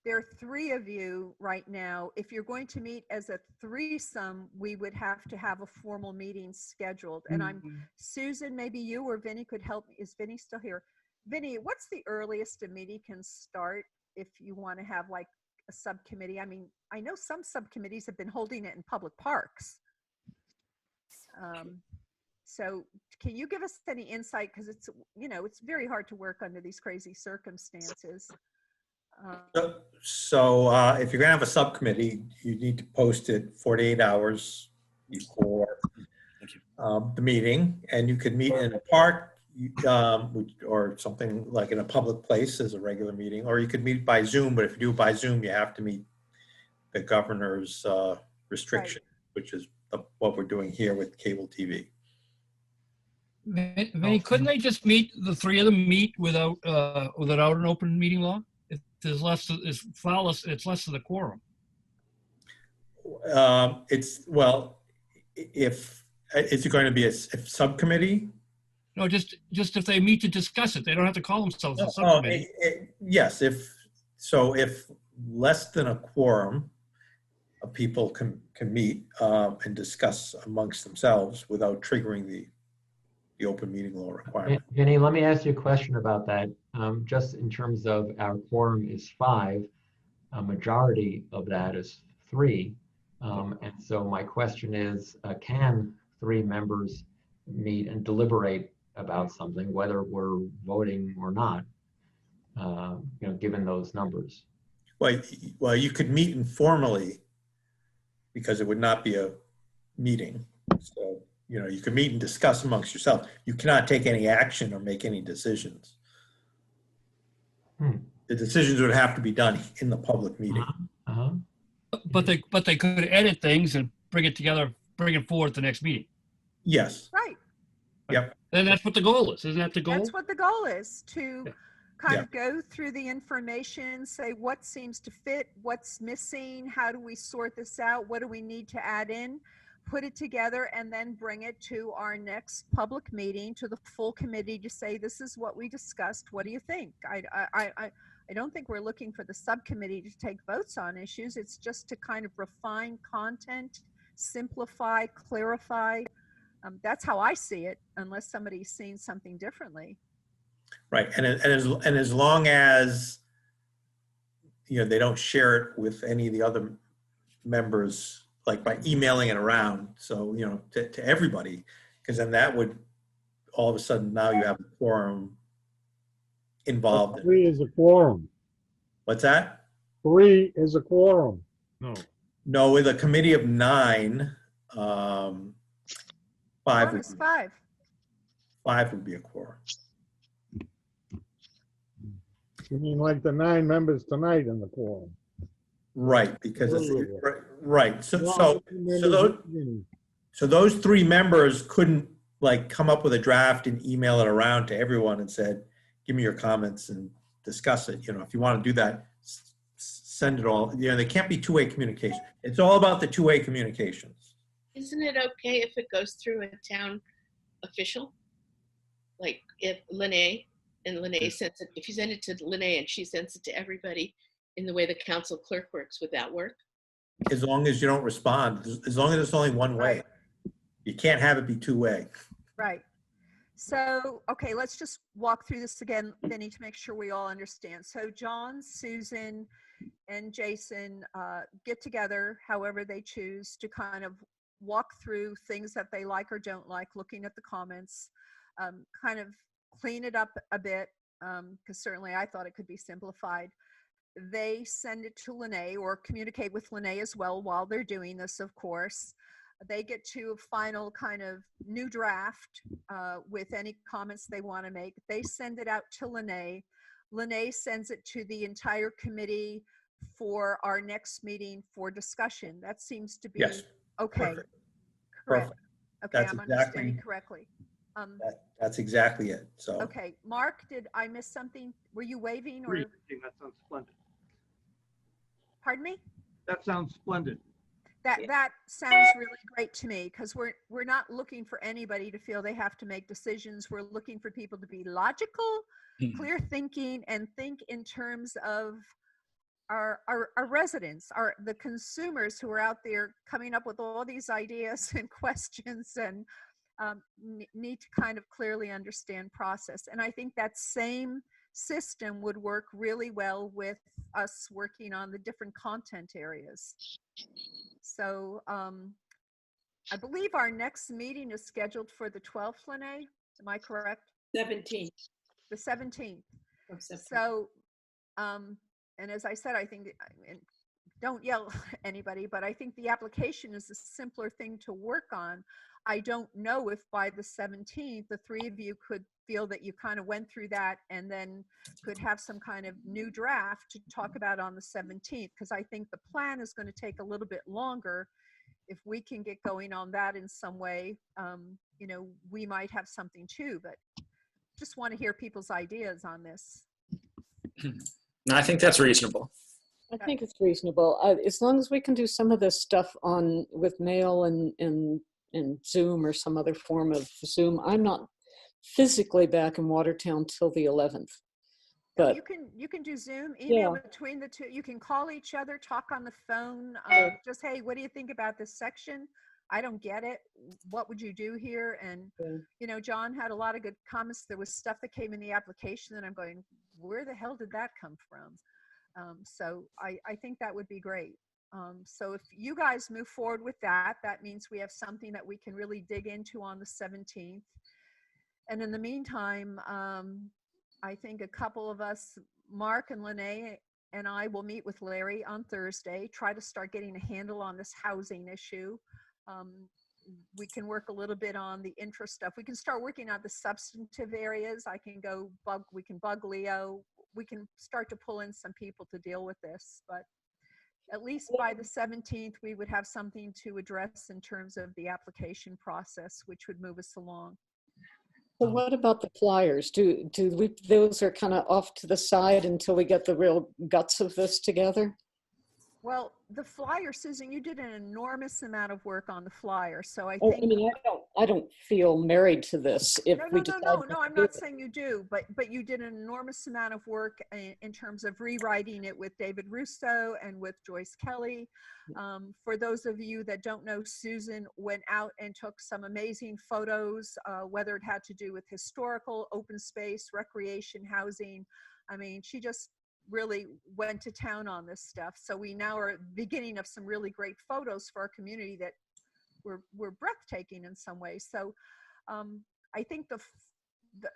S1: are 3 of you right now. If you're going to meet as a threesome, we would have to have a formal meeting scheduled. And Susan, maybe you or Vinny could help. Is Vinny still here? Vinny, what's the earliest a meeting can start if you want to have like a subcommittee? I mean, I know some subcommittees have been holding it in public parks. So can you give us any insight? Because it's, you know, it's very hard to work under these crazy circumstances.
S13: So if you're gonna have a subcommittee, you need to post it 48 hours before the meeting, and you could meet in a park or something like in a public place as a regular meeting, or you could meet by Zoom, but if you do it by Zoom, you have to meet the governor's restriction, which is what we're doing here with cable TV.
S14: Vinny, couldn't they just meet, the 3 of them meet without an open meeting law? It's less than the quorum.
S13: Well, if is it going to be a subcommittee?
S14: No, just if they meet to discuss it, they don't have to call themselves a subcommittee.
S13: Yes, if less than a quorum of people can meet and discuss amongst themselves without triggering the open meeting law requirement.
S4: Vinny, let me ask you a question about that. Just in terms of our quorum is 5, a majority of that is 3. And so my question is, can 3 members meet and deliberate about something, whether we're voting or not, given those numbers?
S13: Well, you could meet informally because it would not be a meeting. So, you could meet and discuss amongst yourself. You cannot take any action or make any decisions. The decisions would have to be done in the public meeting.
S14: But they could edit things and bring it together, bring it forward at the next meeting.
S13: Yes.
S1: Right.
S13: Yep.
S14: And that's what the goal is. Isn't that the goal?
S1: That's what the goal is, to kind of go through the information, say what seems to fit, what's missing, how do we sort this out, what do we need to add in, put it together, and then bring it to our next public meeting, to the full committee, to say, this is what we discussed. What do you think? I don't think we're looking for the subcommittee to take votes on issues. It's just to kind of refine content, simplify, clarify. That's how I see it, unless somebody's seeing something differently.
S13: Right, and as long as they don't share it with any of the other members, like by emailing it around, so to everybody, because then that would all of a sudden now you have a quorum involved.
S6: 3 is a quorum.
S13: What's that?
S6: 3 is a quorum.
S13: No, with a committee of 9, 5 would be a quorum.
S6: You mean like the 9 members tonight in the quorum?
S13: Right, because right. So those 3 members couldn't come up with a draft and email it around to everyone and said, give me your comments and discuss it. If you want to do that, send it all. There can't be two-way communication. It's all about the two-way communications.
S12: Isn't it okay if it goes through a town official? Like if Lene sends it, if you send it to Lene and she sends it to everybody in the way the council clerk works, would that work?
S13: As long as you don't respond, as long as it's only one way. You can't have it be two-way.
S1: Right. So, okay, let's just walk through this again, Vinny, to make sure we all understand. So John, Susan, and Jason get together, however they choose, to kind of walk through things that they like or don't like, looking at the comments, kind of clean it up a bit, because certainly I thought it could be simplified. They send it to Lene or communicate with Lene as well while they're doing this, of course. They get to a final kind of new draft with any comments they want to make. They send it out to Lene. Lene sends it to the entire committee for our next meeting for discussion. That seems to be okay.
S13: Perfect.
S1: Correct.
S13: Perfect.
S1: Okay,
S13: That's
S1: I'm
S13: exactly,
S1: understanding correctly.
S13: that's exactly it. So
S1: okay, Mark, did I miss something? Were you waving or?
S9: That sounds splendid.
S1: Pardon me?
S9: That sounds splendid.
S1: That sounds really great to me, because we're not looking for anybody to feel they have to make decisions. We're looking for people to be logical, clear thinking, and think in terms of our residents, the consumers who are out there coming up with all these ideas and questions, and need to kind of clearly understand process. And I think that same system would work really well with us working on the different content areas. So I believe our next meeting is scheduled for the 12th, Lene. Am I correct?
S2: 17th
S1: The 17th.
S2: of September.
S1: So, and as I said, I think, and don't yell at anybody, but I think the application is a simpler thing to work on. I don't know if by the 17th, the three of you could feel that you kind of went through that and then could have some kind of new draft to talk about on the 17th, because I think the plan is going to take a little bit longer. If we can get going on that in some way, you know, we might have something too, but just want to hear people's ideas on this.
S7: No, I think that's reasonable.
S3: I think it's reasonable. As long as we can do some of this stuff with mail and Zoom or some other form of Zoom. I'm not physically back in Watertown till the 11th. But
S1: you can do Zoom, email
S3: yeah.
S1: between the two. You can call each other, talk on the phone. Just, hey, what do you think about this section? I don't get it. What would you do here? And, you know, John had a lot of good comments. There was stuff that came in the application and I'm going, where the hell did that come from? So I think that would be great. So if you guys move forward with that, that means we have something that we can really dig into on the 17th. And in the meantime, I think a couple of us, Mark and Lene and I, will meet with Larry on Thursday, try to start getting a handle on this housing issue. We can work a little bit on the interest stuff. We can start working on the substantive areas. We can bug Leo. We can start to pull in some people to deal with this, but at least by the 17th, we would have something to address in terms of the application process, which would move us along.
S3: So what about the flyers? Those are kind of off to the side until we get the real guts of this together?
S1: Well, the flyer, Susan, you did an enormous amount of work on the flyer. So I
S3: Oh,
S1: think.
S3: I mean, I don't feel married to this. If we decide
S1: No, I'm not saying you do, but you did an enormous amount of work in terms of rewriting it with David Russo and with Joyce Kelly. For those of you that don't know, Susan went out and took some amazing photos, whether it had to do with historical, open space, recreation, housing. I mean, she just really went to town on this stuff. So we now are beginning of some really great photos for our community that were breathtaking in some ways. So I think the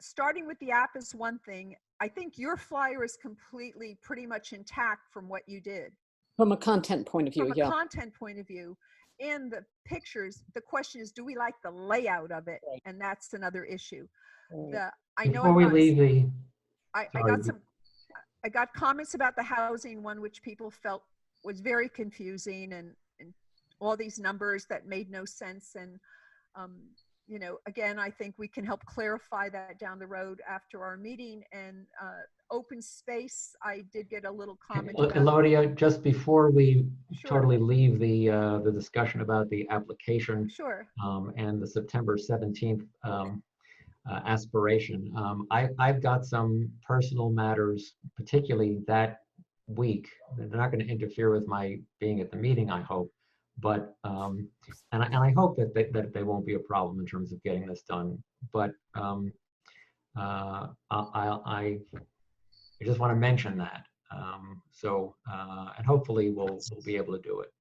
S1: starting with the app is one thing. I think your flyer is completely pretty much intact from what you did.
S3: From a content point of view,
S1: From a content point of view. And the pictures, the question is, do we like the layout of it? Right. And that's another issue.
S3: Right.
S13: Before we leave
S1: I got comments about the housing one, which people felt was very confusing, and all these numbers that made no sense. And, you know, again, I think we can help clarify that down the road after our meeting. And open space, I did get a little comment about.
S13: Elodia, just before we totally leave the discussion about the application and the September 17th aspiration, I've got some personal matters, particularly that week. They're not going to interfere with my being at the meeting, I hope. But and I hope that they won't be a problem in terms of getting this done. But I just want to mention that. And hopefully we'll be able to do it.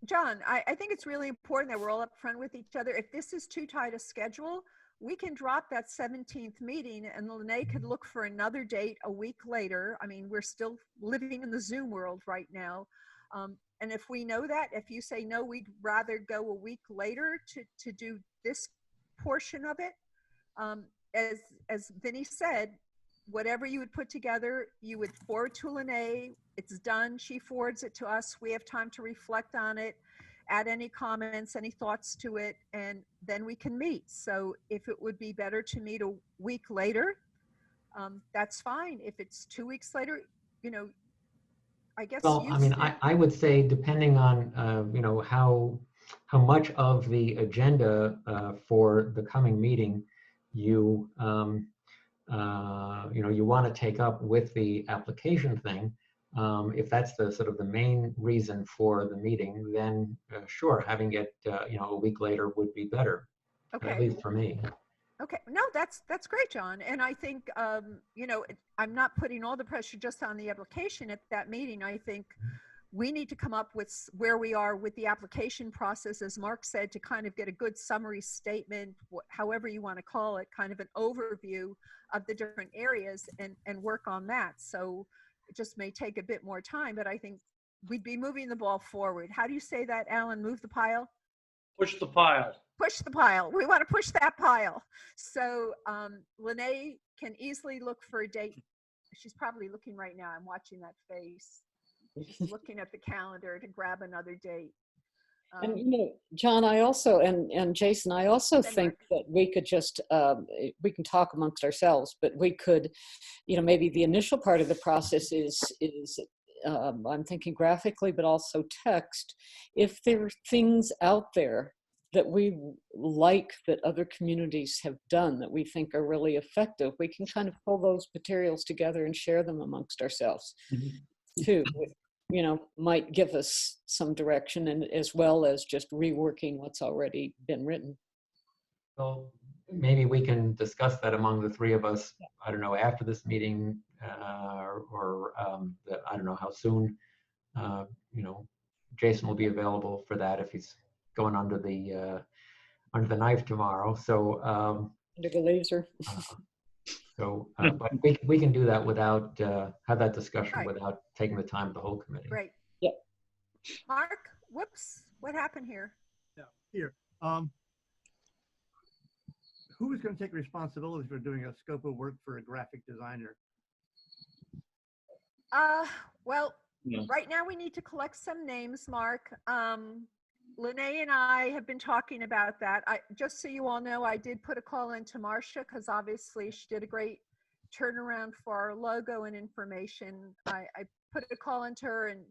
S1: John, I think it's really important that we're all upfront with each other. If this is too tight a schedule, we can drop that 17th meeting and Lene could look for another date a week later. I mean, we're still living in the Zoom world right now. And if we know that, if you say, no, we'd rather go a week later to do this portion of it, as Vinny said, whatever you would put together, you would forward to Lene. It's done. She forwards it to us. We have time to reflect on it, add any comments, any thoughts to it, and then we can meet. So if it would be better to meet a week later, that's fine. If it's 2 weeks later, you know, I guess
S4: Well,
S1: you
S4: I mean,
S1: said-
S4: I would say depending on, you know, how much of the agenda for the coming meeting you, you know, you want to take up with the application thing. If that's the sort of the main reason for the meeting, then sure, having it, you know, a week later would be better, at
S1: Okay.
S4: least for me.
S1: Okay, no, that's great, John. And I think, you know, I'm not putting all the pressure just on the application at that meeting. I think we need to come up with where we are with the application process, as Mark said, to kind of get a good summary statement, however you want to call it, kind of an overview of the different areas and work on that. So it just may take a bit more time, but I think we'd be moving the ball forward. How do you say that, Alan? Move the pile?
S5: Push the pile.
S1: Push the pile. We want to push that pile. So Lene can easily look for a date. She's probably looking right now. I'm watching that face. She's looking at the calendar to grab another date.
S3: And you know, John, I also and Jason, I also think that we could just we can talk amongst ourselves, but we could, you know, maybe the initial part of the process is I'm thinking graphically, but also text. If there are things out there that we like that other communities have done that we think are really effective, we can kind of pull those materials together and share them amongst ourselves too. You know, might give us some direction, and as well as just reworking what's already been written.
S4: Well, maybe we can discuss that among the three of us, I don't know, after this meeting, or I don't know how soon, you know, Jason will be available for that if he's going under the knife tomorrow. So
S3: under the laser.
S4: But we can do that without have that discussion without taking the time of the whole committee.
S1: Great.
S3: Yep.
S1: Mark, whoops, what happened here?
S9: Yeah, here. Who is going to take responsibility for doing a scope of work for a graphic designer?
S1: Well, right now we need to collect some names, Mark. Lene and I have been talking about that. Just so you all know, I did put a call into Marcia because obviously she did a great turnaround for our logo and information. I put a call into her and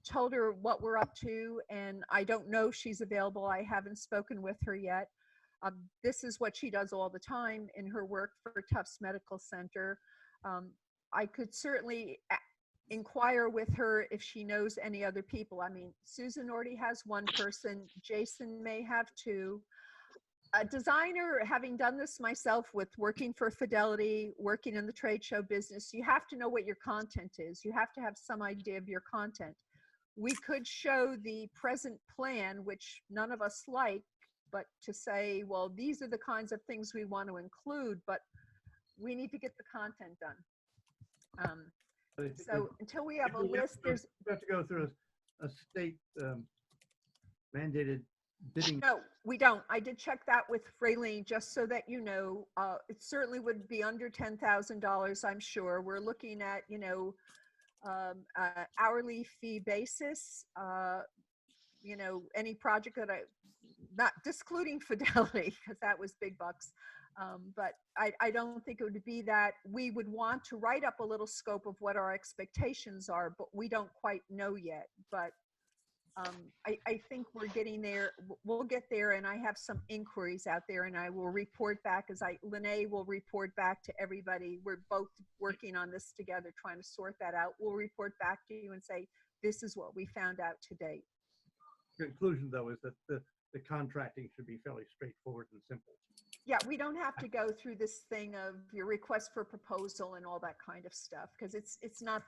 S1: told her what we're up to, and I don't know if she's available. I haven't spoken with her yet. This is what she does all the time in her work for Tufts Medical Center. I could certainly inquire with her if she knows any other people. I mean, Susan already has one person. Jason may have two. A designer, having done this myself with working for Fidelity, working in the trade show business, you have to know what your content is. You have to have some idea of your content. We could show the present plan, which none of us like, but to say, well, these are the kinds of things we want to include, but we need to get the content done. So until we have a list, we
S9: have to go through a state mandated bidding.
S1: No, we don't. I did check that with Fraylene, just so that you know. It certainly would be under $10,000, I'm sure. We're looking at, you know, hourly fee basis. You know, any project that not excluding Fidelity, because that was big bucks. But I don't think it would be that. We would want to write up a little scope of what our expectations are, but we don't quite know yet. But I think we're getting there. We'll get there, and I have some inquiries out there, and I will report back Lene will report back to everybody. We're both working on this together, trying to sort that out. We'll report back to you and say, this is what we found out to date.
S9: Conclusion, though, is that the contracting should be fairly straightforward and simple.
S1: Yeah, we don't have to go through this thing of your request for proposal and all that kind of stuff, because it's not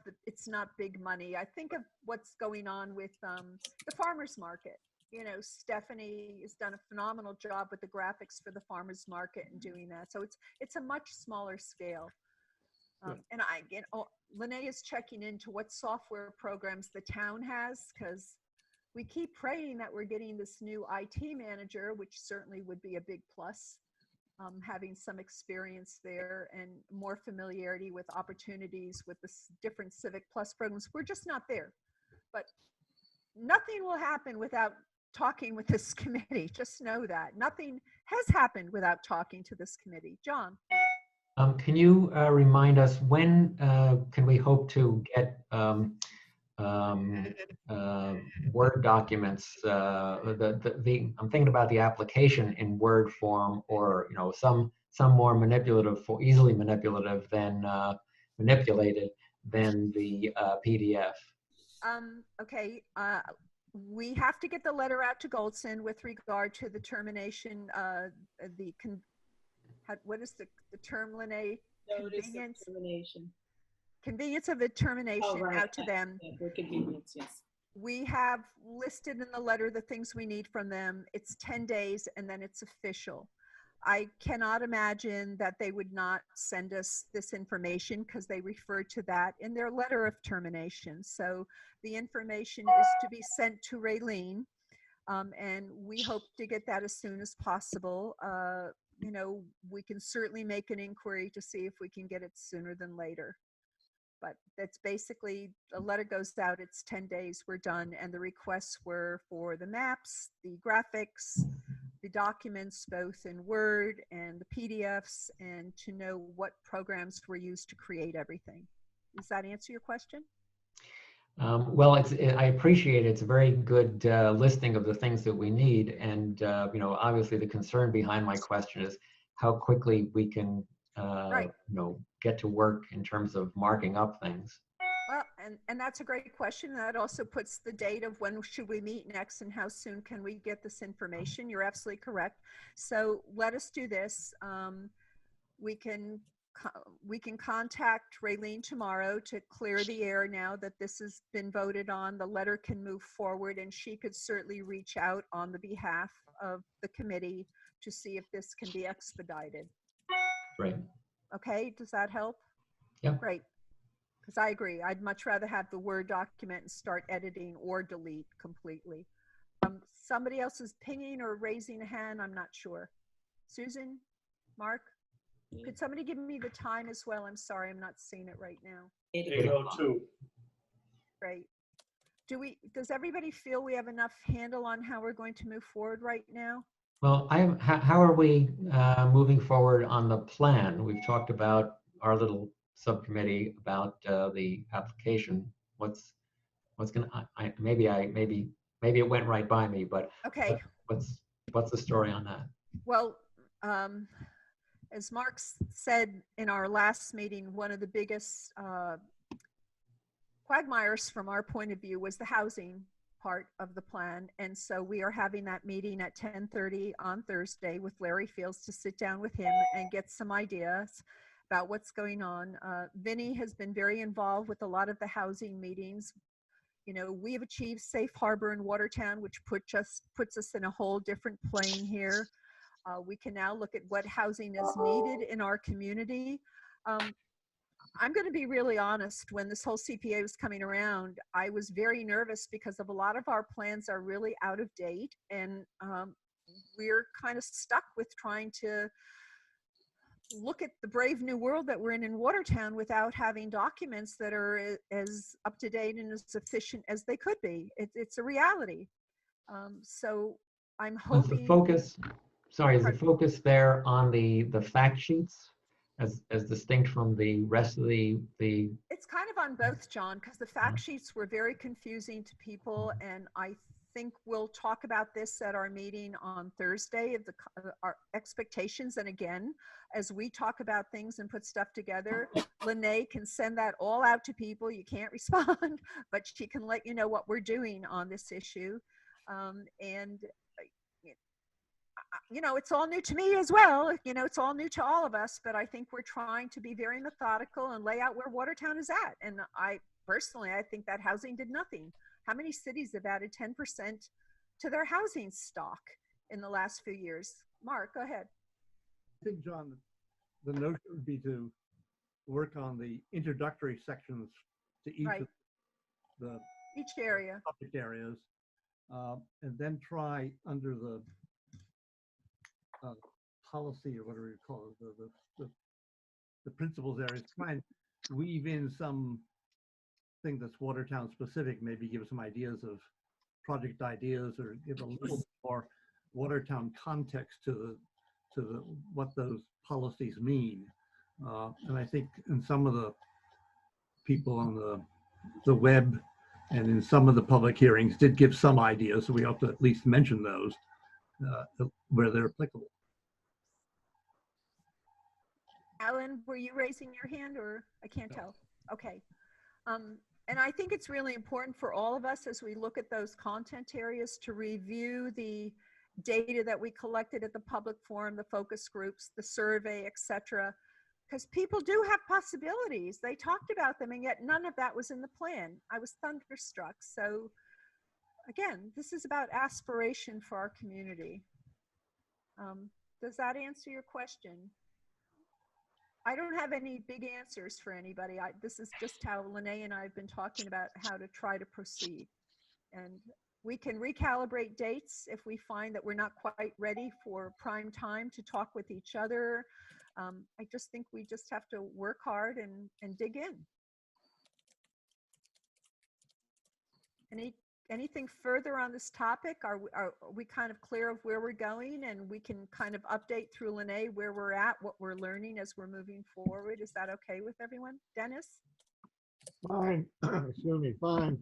S1: big money. I think of what's going on with the farmers market. You know, Stephanie has done a phenomenal job with the graphics for the farmers market and doing that. So it's a much smaller scale. And Lene is checking into what software programs the town has, because we keep praying that we're getting this new IT manager, which certainly would be a big plus. Having some experience there and more familiarity with opportunities with the different Civic Plus programs. We're just not there. But nothing will happen without talking with this committee. Just know that. Nothing has happened without talking to this committee. John?
S4: Can you remind us when can we hope to get Word documents. I'm thinking about the application in Word form, or some more manipulative, easily manipulative than manipulated than the PDF.
S1: Okay, we have to get the letter out to Goldson with regard to the termination, what is the term, Lene? Convenience? Convenience of a termination out to them.
S2: For convenience, yes.
S1: We have listed in the letter the things we need from them. It's 10 days and then it's official. I cannot imagine that they would not send us this information because they refer to that in their letter of termination. So the information is to be sent to Raylene, and we hope to get that as soon as possible. We can certainly make an inquiry to see if we can get it sooner than later. But that's basically, a letter goes out, it's 10 days, we're done. And the requests were for the maps, the graphics, the documents, both in Word and the PDFs, and to know what programs were used to create everything. Does that answer your question?
S4: Well, I appreciate it. It's a very good listing of the things that we need. And, obviously the concern behind my question is how quickly we can,
S1: Right.
S4: get to work in terms of marking up things.
S1: Well, and that's a great question. That also puts the date of when should we meet next and how soon can we get this information. You're absolutely correct. So let us do this. We can contact Raylene tomorrow to clear the air now that this has been voted on. The letter can move forward, and she could certainly reach out on the behalf of the committee to see if this can be expedited.
S4: Right.
S1: Okay, does that help?
S4: Yep.
S1: Great. Because I agree. I'd much rather have the Word document and start editing or delete completely. Somebody else is pinging or raising a hand. I'm not sure. Susan? Mark? Could somebody give me the time as well? I'm sorry, I'm not seeing it right now.
S5: 8:02.
S1: Great. Does everybody feel we have enough handle on how we're going to move forward right now?
S4: Well, how are we moving forward on the plan? We've talked about our little subcommittee about the application. What's gonna? Maybe it went right by me, but
S1: okay.
S4: What's the story on that?
S1: Well, as Mark said in our last meeting, one of the biggest quagmires from our point of view was the housing part of the plan. And so we are having that meeting at 10:30 on Thursday with Larry Fields to sit down with him and get some ideas about what's going on. Vinny has been very involved with a lot of the housing meetings. We have achieved safe harbor in Watertown, which puts us in a whole different plane here. We can now look at what housing is needed in our community. I'm going to be really honest. When this whole CPA was coming around, I was very nervous because of a lot of our plans are really out of date, and we're kind of stuck with trying to look at the brave new world that we're in Watertown without having documents that are as up to date and as efficient as they could be. It's a reality. So I'm hoping.
S4: The focus. Sorry, is the focus there on the fact sheets as distinct from the rest of the?
S1: It's kind of on both, John, because the fact sheets were very confusing to people, and I think we'll talk about this at our meeting on Thursday of our expectations. And again, as we talk about things and put stuff together, Lene can send that all out to people. You can't respond, but she can let you know what we're doing on this issue. It's all new to me as well. It's all new to all of us, but I think we're trying to be very methodical and lay out where Watertown is at. And I think that housing did nothing. How many cities have added 10% to their housing stock in the last few years? Mark, go ahead.
S9: I think, John, the notion would be to work on the introductory sections to each of the
S1: area
S9: subject areas, and then try under the policy, or whatever you call it, the principles areas, try and weave in some thing that's Watertown specific, maybe give some ideas of project ideas, or give a little more Watertown context to what those policies mean. And I think in some of the people on the web and in some of the public hearings did give some ideas, so we ought to at least mention those where they're applicable.
S1: Alan, were you raising your hand or I can't tell? Okay. And I think it's really important for all of us as we look at those content areas to review the data that we collected at the public forum, the focus groups, the survey, etc. Because people do have possibilities. They talked about them and yet none of that was in the plan. I was thunderstruck. So again, this is about aspiration for our community. Does that answer your question? I don't have any big answers for anybody. This is just how Lene and I have been talking about how to try to proceed. And we can recalibrate dates if we find that we're not quite ready for prime time to talk with each other. I just think we just have to work hard and dig in. Anything further on this topic? Are we kind of clear of where we're going and we can kind of update through Lene where we're at, what we're learning as we're moving forward? Is that okay with everyone? Dennis?
S6: Fine. Excuse me, fine.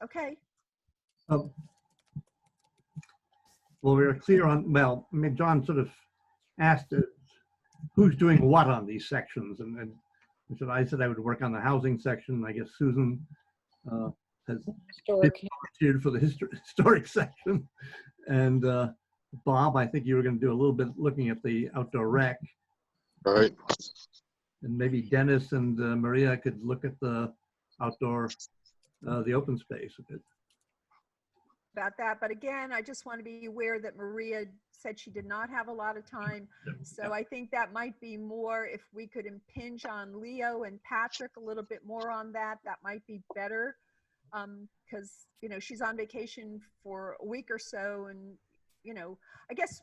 S1: Okay.
S9: Well, we were clear on, well, I mean, John sort of asked who's doing what on these sections. And so I said I would work on the housing section. I guess Susan has volunteered for the historic section. And Bob, I think you were going to do a little bit looking at the outdoor rec.
S8: All right.
S9: And maybe Dennis and Maria could look at the outdoor, the open space a bit.
S1: About that, but again, I just want to be aware that Maria said she did not have a lot of time. So I think that might be more if we could impinge on Leo and Patrick a little bit more on that, that might be better. Because, you know, she's on vacation for a week or so. And, you know, I guess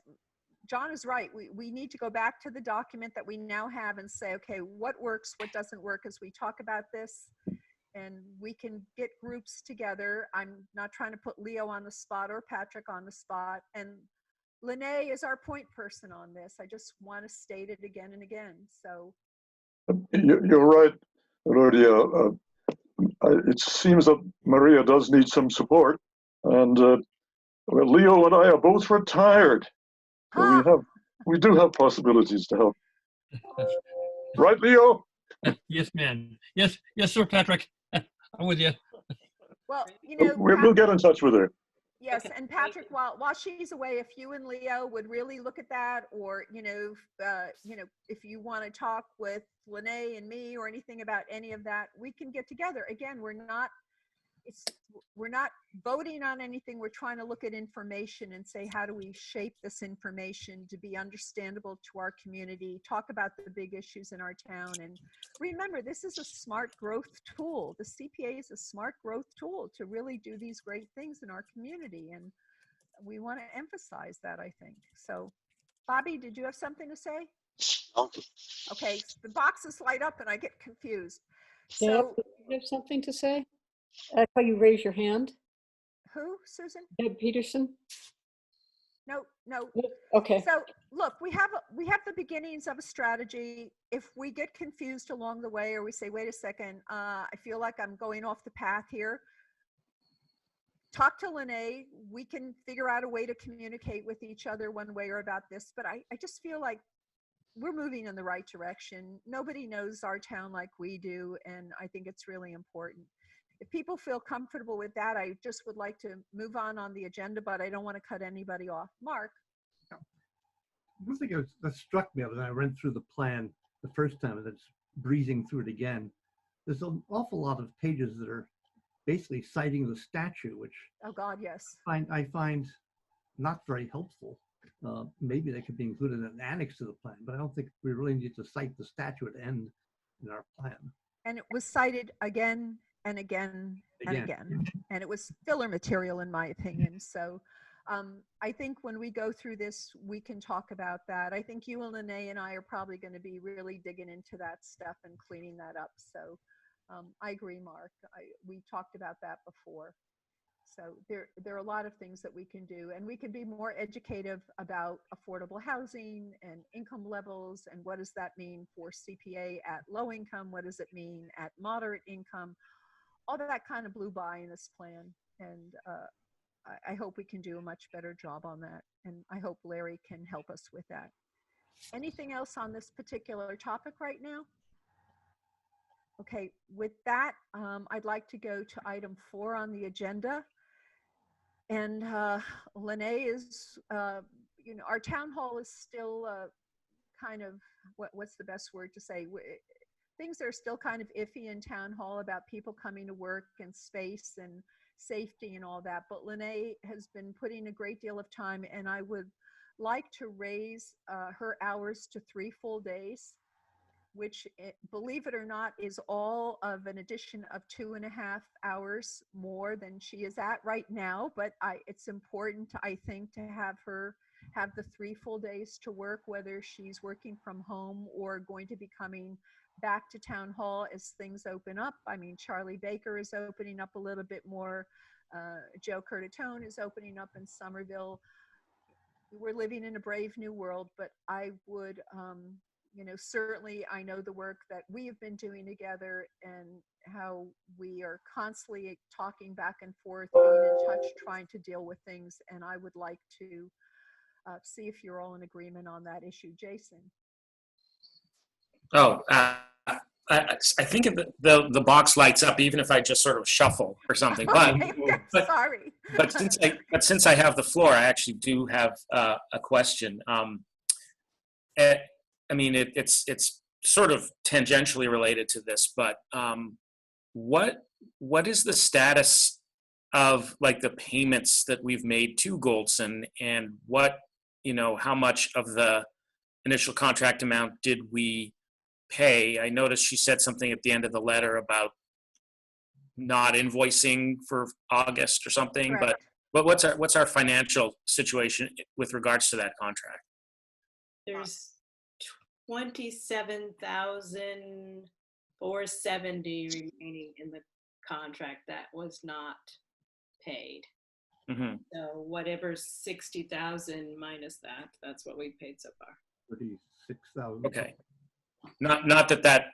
S1: John is right. We need to go back to the document that we now have and say, okay, what works, what doesn't work as we talk about this. And we can get groups together. I'm not trying to put Leo on the spot or Patrick on the spot. And Lene is our point person on this. I just want to state it again and again. So
S15: you're right, Rodia. It seems that Maria does need some support, and well, Leo and I are both retired, so we do have possibilities to help. Right, Leo?
S14: Yes, man. Yes, sir, Patrick. I'm with you.
S1: Well, you know,
S15: We'll get in touch with her.
S1: Yes, and Patrick, while she's away, if you and Leo would really look at that, or you know, if you want to talk with Lene and me or anything about any of that, we can get together. Again, we're not voting on anything. We're trying to look at information and say, how do we shape this information to be understandable to our community, talk about the big issues in our town. And remember, this is a smart growth tool. The CPA is a smart growth tool to really do these great things in our community. And we want to emphasize that, I think. So, Bobby, did you have something to say? Okay, the boxes light up and I get confused. So,
S3: Deb, do you have something to say? I saw you raise your hand.
S1: Who, Susan?
S3: Deb Peterson.
S1: No.
S3: Okay.
S1: So look, we have the beginnings of a strategy. If we get confused along the way, or we say, wait a second, I feel like I'm going off the path here, talk to Lene. We can figure out a way to communicate with each other one way or about this. But I just feel like we're moving in the right direction. Nobody knows our town like we do, and I think it's really important. If people feel comfortable with that, I just would like to move on the agenda, but I don't want to cut anybody off. Mark?
S9: One thing that struck me when I read through the plan the first time, and it's breezing through it again, there's an awful lot of pages that are basically citing the statute, which
S1: Oh God, yes.
S9: I find not very helpful. Maybe they could be included in an annex to the plan, but I don't think we really need to cite the statute end in our plan.
S1: And it was cited again and again and again. And it was filler material, in my opinion. So I think when we go through this, we can talk about that. I think you and Lene and I are probably going to be really digging into that stuff and cleaning that up. So I agree, Mark. We talked about that before. So there are a lot of things that we can do, and we can be more educative about affordable housing and income levels, and what does that mean for CPA at low income? What does it mean at moderate income? all that kind of blew by in this plan. And I hope we can do a much better job on that. And I hope Larry can help us with that. Anything else on this particular topic right now? Okay, with that, I'd like to go to item 4 on the agenda. And Lene is, our town hall is still kind of, what's the best word to say? Things are still kind of iffy in town hall about people coming to work and space and safety and all that. But Lene has been putting a great deal of time, and I would like to raise her hours to 3 full days, which, believe it or not, is all of an addition of 2.5 hours more than she is at right now. But it's important, I think, to have her have the 3 full days to work, whether she's working from home or going to be coming back to town hall as things open up. I mean, Charlie Baker is opening up a little bit more. Joe Curtatone is opening up in Somerville. We're living in a brave new world, but I would, certainly I know the work that we have been doing together and how we are constantly talking back and forth, being in touch, trying to deal with things. And I would like to see if you're all in agreement on that issue. Jason?
S7: Oh, I think if the box lights up even if I just sort of shuffle or something. But,
S1: Okay, sorry.
S7: but since I have the floor, I actually do have a question. I mean, it's sort of tangentially related to this, but what is the status of like the payments that we've made to Goldson, and how much of the initial contract amount did we pay? I noticed she said something at the end of the letter about not invoicing for August or something.
S1: Correct.
S7: But what's our financial situation with regards to that contract?
S2: There's 27,470 remaining in the contract that was not paid.
S7: Mm-hmm.
S2: So whatever 60,000 minus that, that's what we paid so far.
S9: 36,000.
S7: Okay. Not that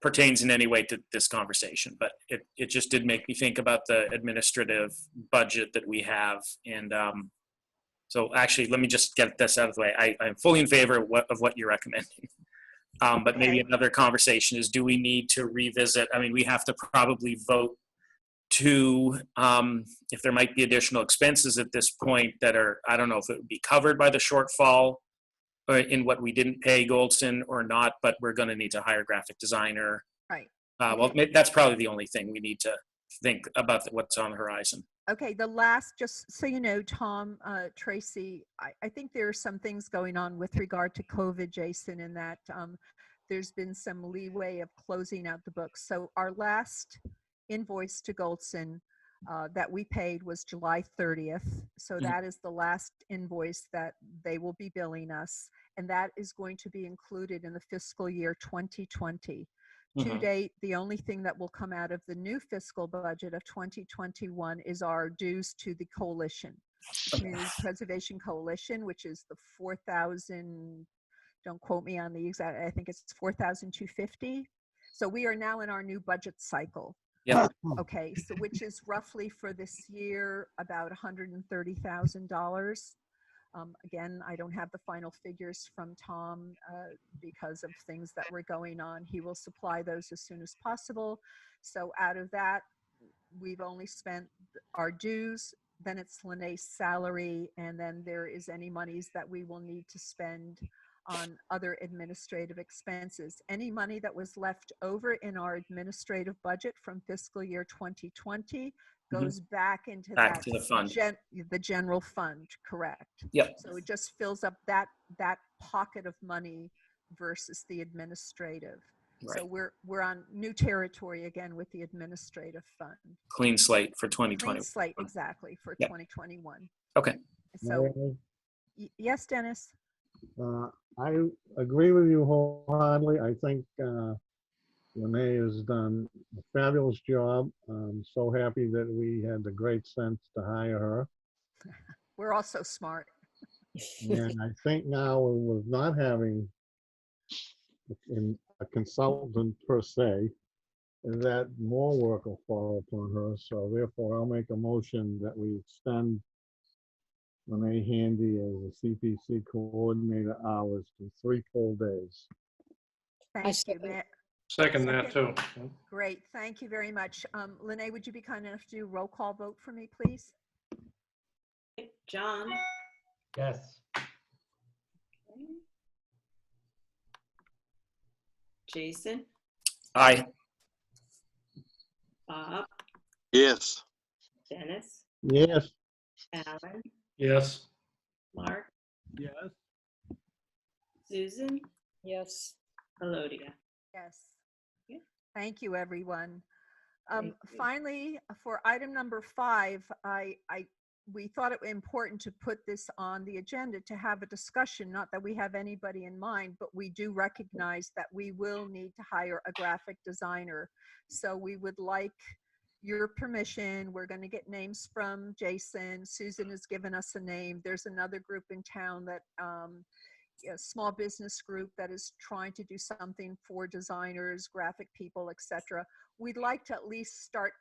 S7: pertains in any way to this conversation, but it just did make me think about the administrative budget that we have. And so actually, let me just get this out of the way. I'm fully in favor of what you're recommending. But maybe another conversation is, do we need to revisit? I mean, we have to probably vote to, if there might be additional expenses at this point that are, I don't know if it would be covered by the shortfall in what we didn't pay Goldson or not, but we're going to need to hire a graphic designer.
S1: Right.
S7: Well, that's probably the only thing we need to think about what's on the horizon.
S1: Okay, the last, just so you know, Tom, Tracy, I think there are some things going on with regard to COVID, Jason, in that there's been some leeway of closing out the books. So our last invoice to Goldson that we paid was July 30th. So that is the last invoice that they will be billing us. And that is going to be included in the fiscal year 2020. To date, the only thing that will come out of the new fiscal budget of 2021 is our dues to the coalition, Community Preservation Coalition, which is the 4,000, don't quote me on the exact, I think it's 4,250. So we are now in our new budget cycle.
S7: Yeah.
S1: Okay, so which is roughly for this year about $130,000. Again, I don't have the final figures from Tom because of things that were going on. He will supply those as soon as possible. So out of that, we've only spent our dues, then it's Lene's salary, and then there is any monies that we will need to spend on other administrative expenses. Any money that was left over in our administrative budget from fiscal year 2020 goes back into
S7: to the fund.
S1: The general fund, correct?
S7: Yep.
S1: So it just fills up that pocket of money versus the administrative.
S7: Right.
S1: So we're on new territory again with the administrative fund.
S7: Clean slate for 2020.
S1: Clean slate, exactly, for 2021.
S7: Okay.
S1: So, yes, Dennis?
S6: I agree with you wholeheartedly. I think Renee has done a fabulous job. I'm so happy that we had the great sense to hire her.
S1: We're all so smart.
S6: And I think now with not having a consultant per se, that more work will fall upon her. So therefore, I'll make a motion that we extend Renee Handy as a CPC coordinator hours to 3 full days.
S1: Thank you.
S5: Second that too.
S1: Great, thank you very much. Lene, would you be kind enough to do roll call vote for me, please?
S2: John?
S13: Yes.
S2: Jason?
S7: Aye.
S2: Bob?
S8: Yes.
S2: Dennis?
S6: Yes.
S2: Alan?
S5: Yes.
S2: Mark?
S9: Yes.
S2: Susan?
S3: Yes.
S2: Elodia?
S1: Yes.
S2: Yeah.
S1: Thank you, everyone.
S2: Thank you.
S1: Finally, for item number 5, we thought it important to put this on the agenda to have a discussion, not that we have anybody in mind, but we do recognize that we will need to hire a graphic designer. So we would like your permission. We're going to get names from Jason. Susan has given us a name. There's another group in town that a small business group that is trying to do something for designers, graphic people, etc. We'd like to at least start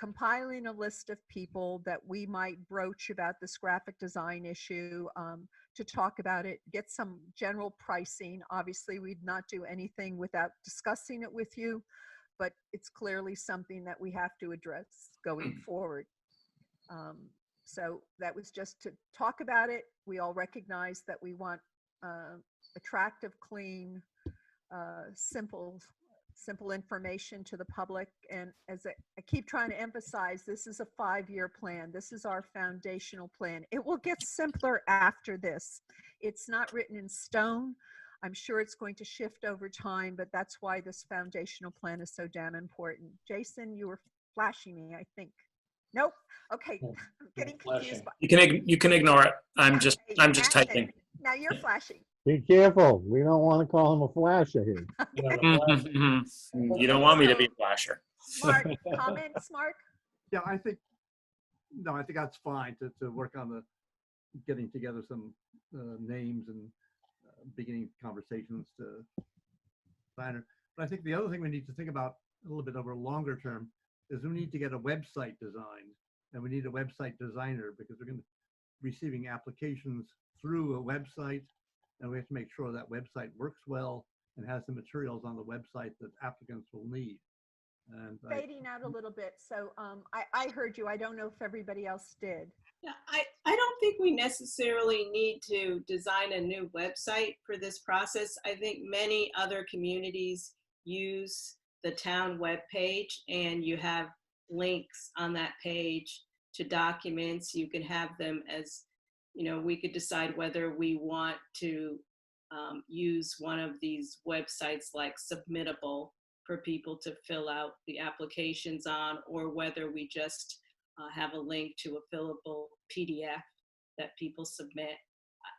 S1: compiling a list of people that we might broach about this graphic design issue, to talk about it, get some general pricing. Obviously, we'd not do anything without discussing it with you, but it's clearly something that we have to address going forward. So that was just to talk about it. We all recognize that we want attractive, clean, simple information to the public. And as I keep trying to emphasize, this is a 5-year plan. This is our foundational plan. It will get simpler after this. It's not written in stone. I'm sure it's going to shift over time, but that's why this foundational plan is so damn important. Jason, you were flashing me, I think. Nope. Okay, I'm getting confused.
S7: You can ignore it. I'm just typing.
S1: Now you're flashing.
S6: Be careful. We don't want to call him a flasher here.
S7: You don't want me to be a flasher.
S1: Mark, comments, Mark?
S9: Yeah, I think that's fine to work on the getting together some names and beginning conversations to designer. But I think the other thing we need to think about a little bit over a longer term is we need to get a website designed, and we need a website designer because we're going to be receiving applications through a website, and we have to make sure that website works well and has the materials on the website that applicants will need. And
S1: Fading out a little bit. So I heard you. I don't know if everybody else did.
S2: Yeah, I don't think we necessarily need to design a new website for this process. I think many other communities use the town webpage, and you have links on that page to documents. You can have them as, we could decide whether we want to use one of these websites like Submittable for people to fill out the applications on, or whether we just have a link to a fillable PDF that people submit.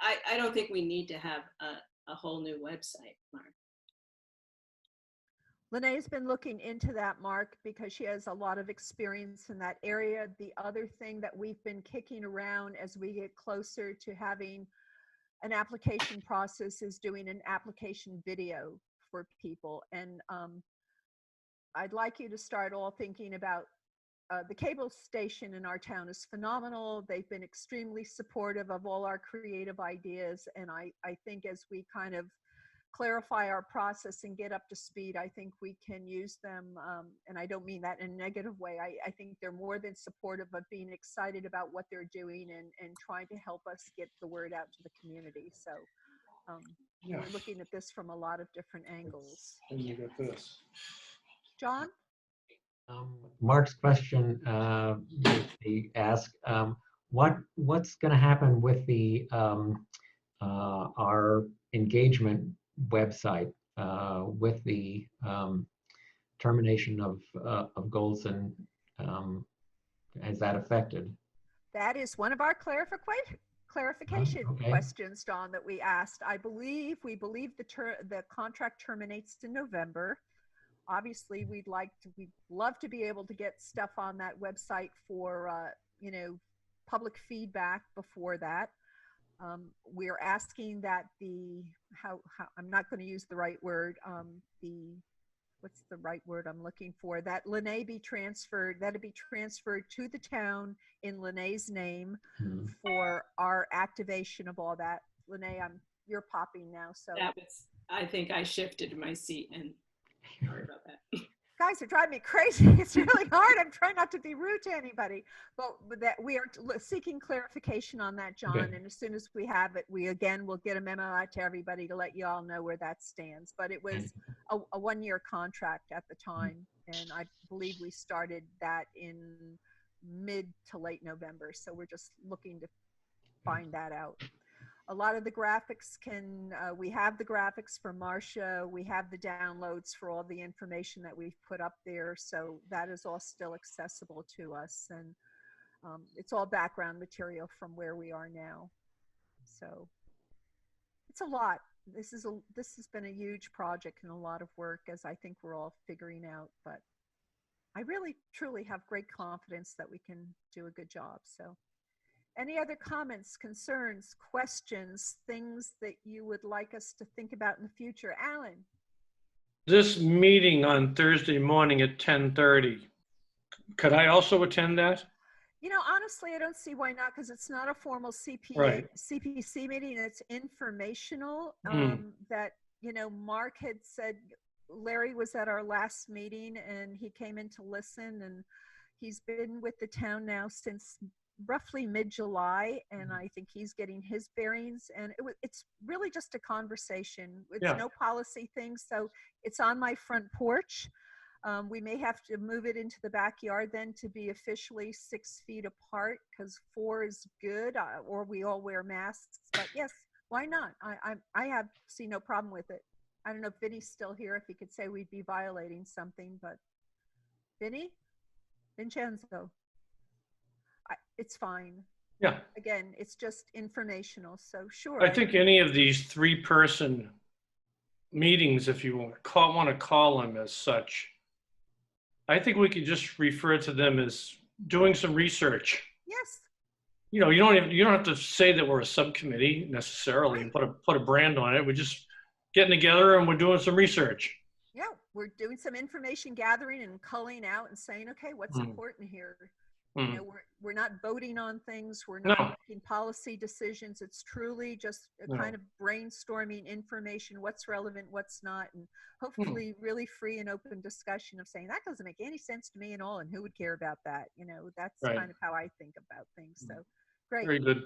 S2: I don't think we need to have a whole new website, Mark.
S1: Lene's been looking into that, Mark, because she has a lot of experience in that area. The other thing that we've been kicking around as we get closer to having an application process is doing an application video for people. And I'd like you to start all thinking about the cable station in our town is phenomenal. They've been extremely supportive of all our creative ideas. And I think as we kind of clarify our process and get up to speed, I think we can use them. And I don't mean that in a negative way. I think they're more than supportive of being excited about what they're doing and trying to help us get the word out to the community. So
S5: Yeah.
S1: we're looking at this from a lot of different angles.
S5: And you got this.
S1: John?
S13: Mark's question, he asked, what's going to happen with the our engagement website with the termination of goals, and is that affected?
S1: That is one of our clarification
S13: Okay.
S1: questions, John, that we asked. We believe the contract terminates in November. Obviously, we'd love to be able to get stuff on that website for public feedback before that. We're asking that I'm not going to use the right word, what's the right word I'm looking for? That Lene be transferred, that'd be transferred to the town in Lene's name for our activation of all that. Lene, you're popping now, so.
S2: I think I shifted my seat and sorry about that.
S1: Guys are driving me crazy. It's really hard. I'm trying not to be rude to anybody, but that we are seeking clarification on that, John.
S13: Okay.
S1: And as soon as we have it, we again will get a memo out to everybody to let you all know where that stands. But it was a one-year contract at the time, and I believe we started that in mid to late November. So we're just looking to find that out. A lot of the graphics we have the graphics for Marcia. We have the downloads for all the information that we've put up there. So that is all still accessible to us. And it's all background material from where we are now. So it's a lot. This has been a huge project and a lot of work, as I think we're all figuring out. But I really, truly have great confidence that we can do a good job. So. Any other comments, concerns, questions, things that you would like us to think about in the future? Alan?
S5: This meeting on Thursday morning at 10:30, could I also attend that?
S1: You know, honestly, I don't see why not, because it's not a formal
S5: Right.
S1: CPC meeting. It's informational. That, you know, Mark had said, Larry was at our last meeting and he came in to listen, and he's been with the town now since roughly mid-July, and I think he's getting his bearings, and it's really just a conversation. It's no policy thing, so it's on my front porch. We may have to move it into the backyard then to be officially 6 feet apart, because 4 is good, or we all wear masks. But yes, why not? I see no problem with it. I don't know if Vinny's still here, if he could say we'd be violating something, but Vincenzo. It's fine.
S5: Yeah.
S1: Again, it's just informational, so sure.
S5: I think any of these 3-person meetings, if you want to call them as such, I think we could just refer to them as doing some research.
S1: Yes.
S5: You know, you don't have to say that we're a subcommittee necessarily and put a brand on it. We're just getting together and we're doing some research.
S1: Yeah, we're doing some information gathering and culling out and saying, okay, what's important here? You know, we're not voting on things. We're not making policy decisions. It's truly just a kind of brainstorming information, what's relevant, what's not, and hopefully really free and open discussion of saying that doesn't make any sense to me at all, and who would care about that? You know, that's kind of how I think about things. So great.
S5: Very good.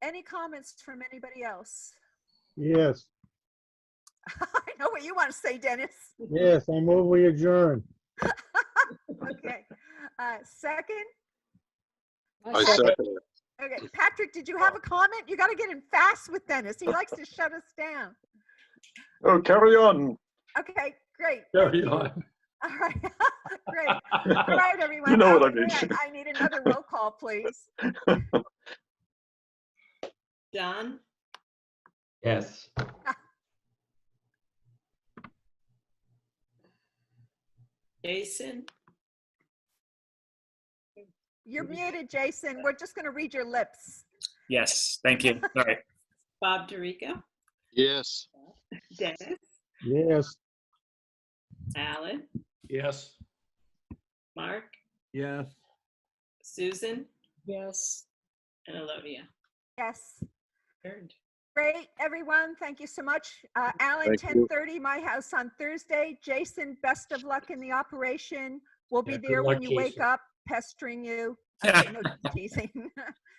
S1: Any comments from anybody else?
S6: Yes.
S1: I know what you want to say, Dennis.
S6: Yes, I move we adjourn.
S1: Okay. Second?
S8: I second it.
S1: Okay, Patrick, did you have a comment? You got to get in fast with Dennis. He likes to shut us down.
S15: Oh, carry on.
S1: Okay, great.
S5: Carry on.
S1: All right, great. All right, everyone.
S15: You know what I mean.
S1: I need another roll call, please.
S2: John?
S4: Yes.
S2: Jason?
S1: You're muted, Jason. We're just going to read your lips.
S7: Yes, thank you. All right.
S2: Bob DeRico?
S8: Yes.
S2: Dennis?
S6: Yes.
S2: Alan?
S5: Yes.
S2: Mark?
S9: Yes.
S2: Susan?
S3: Yes.
S2: And Olivia?
S1: Yes.
S2: Turned.
S1: Great, everyone. Thank you so much. Alan,
S8: Thank you.
S1: 10:30, my house on Thursday. Jason, best of luck in the operation. We'll be
S5: Yeah, good
S1: there
S5: luck,
S1: when you wake
S5: Jason.
S1: up, pestering you. Okay, no teasing.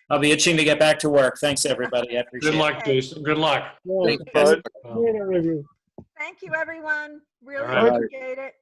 S7: I'll be itching to get back to work. Thanks, everybody. I appreciate
S5: Good
S7: it.
S5: luck, Jason. Good luck.
S6: Yes.
S8: Thank you.
S6: Later, review.
S1: Thank you, everyone. Really
S5: All right.
S1: appreciate it.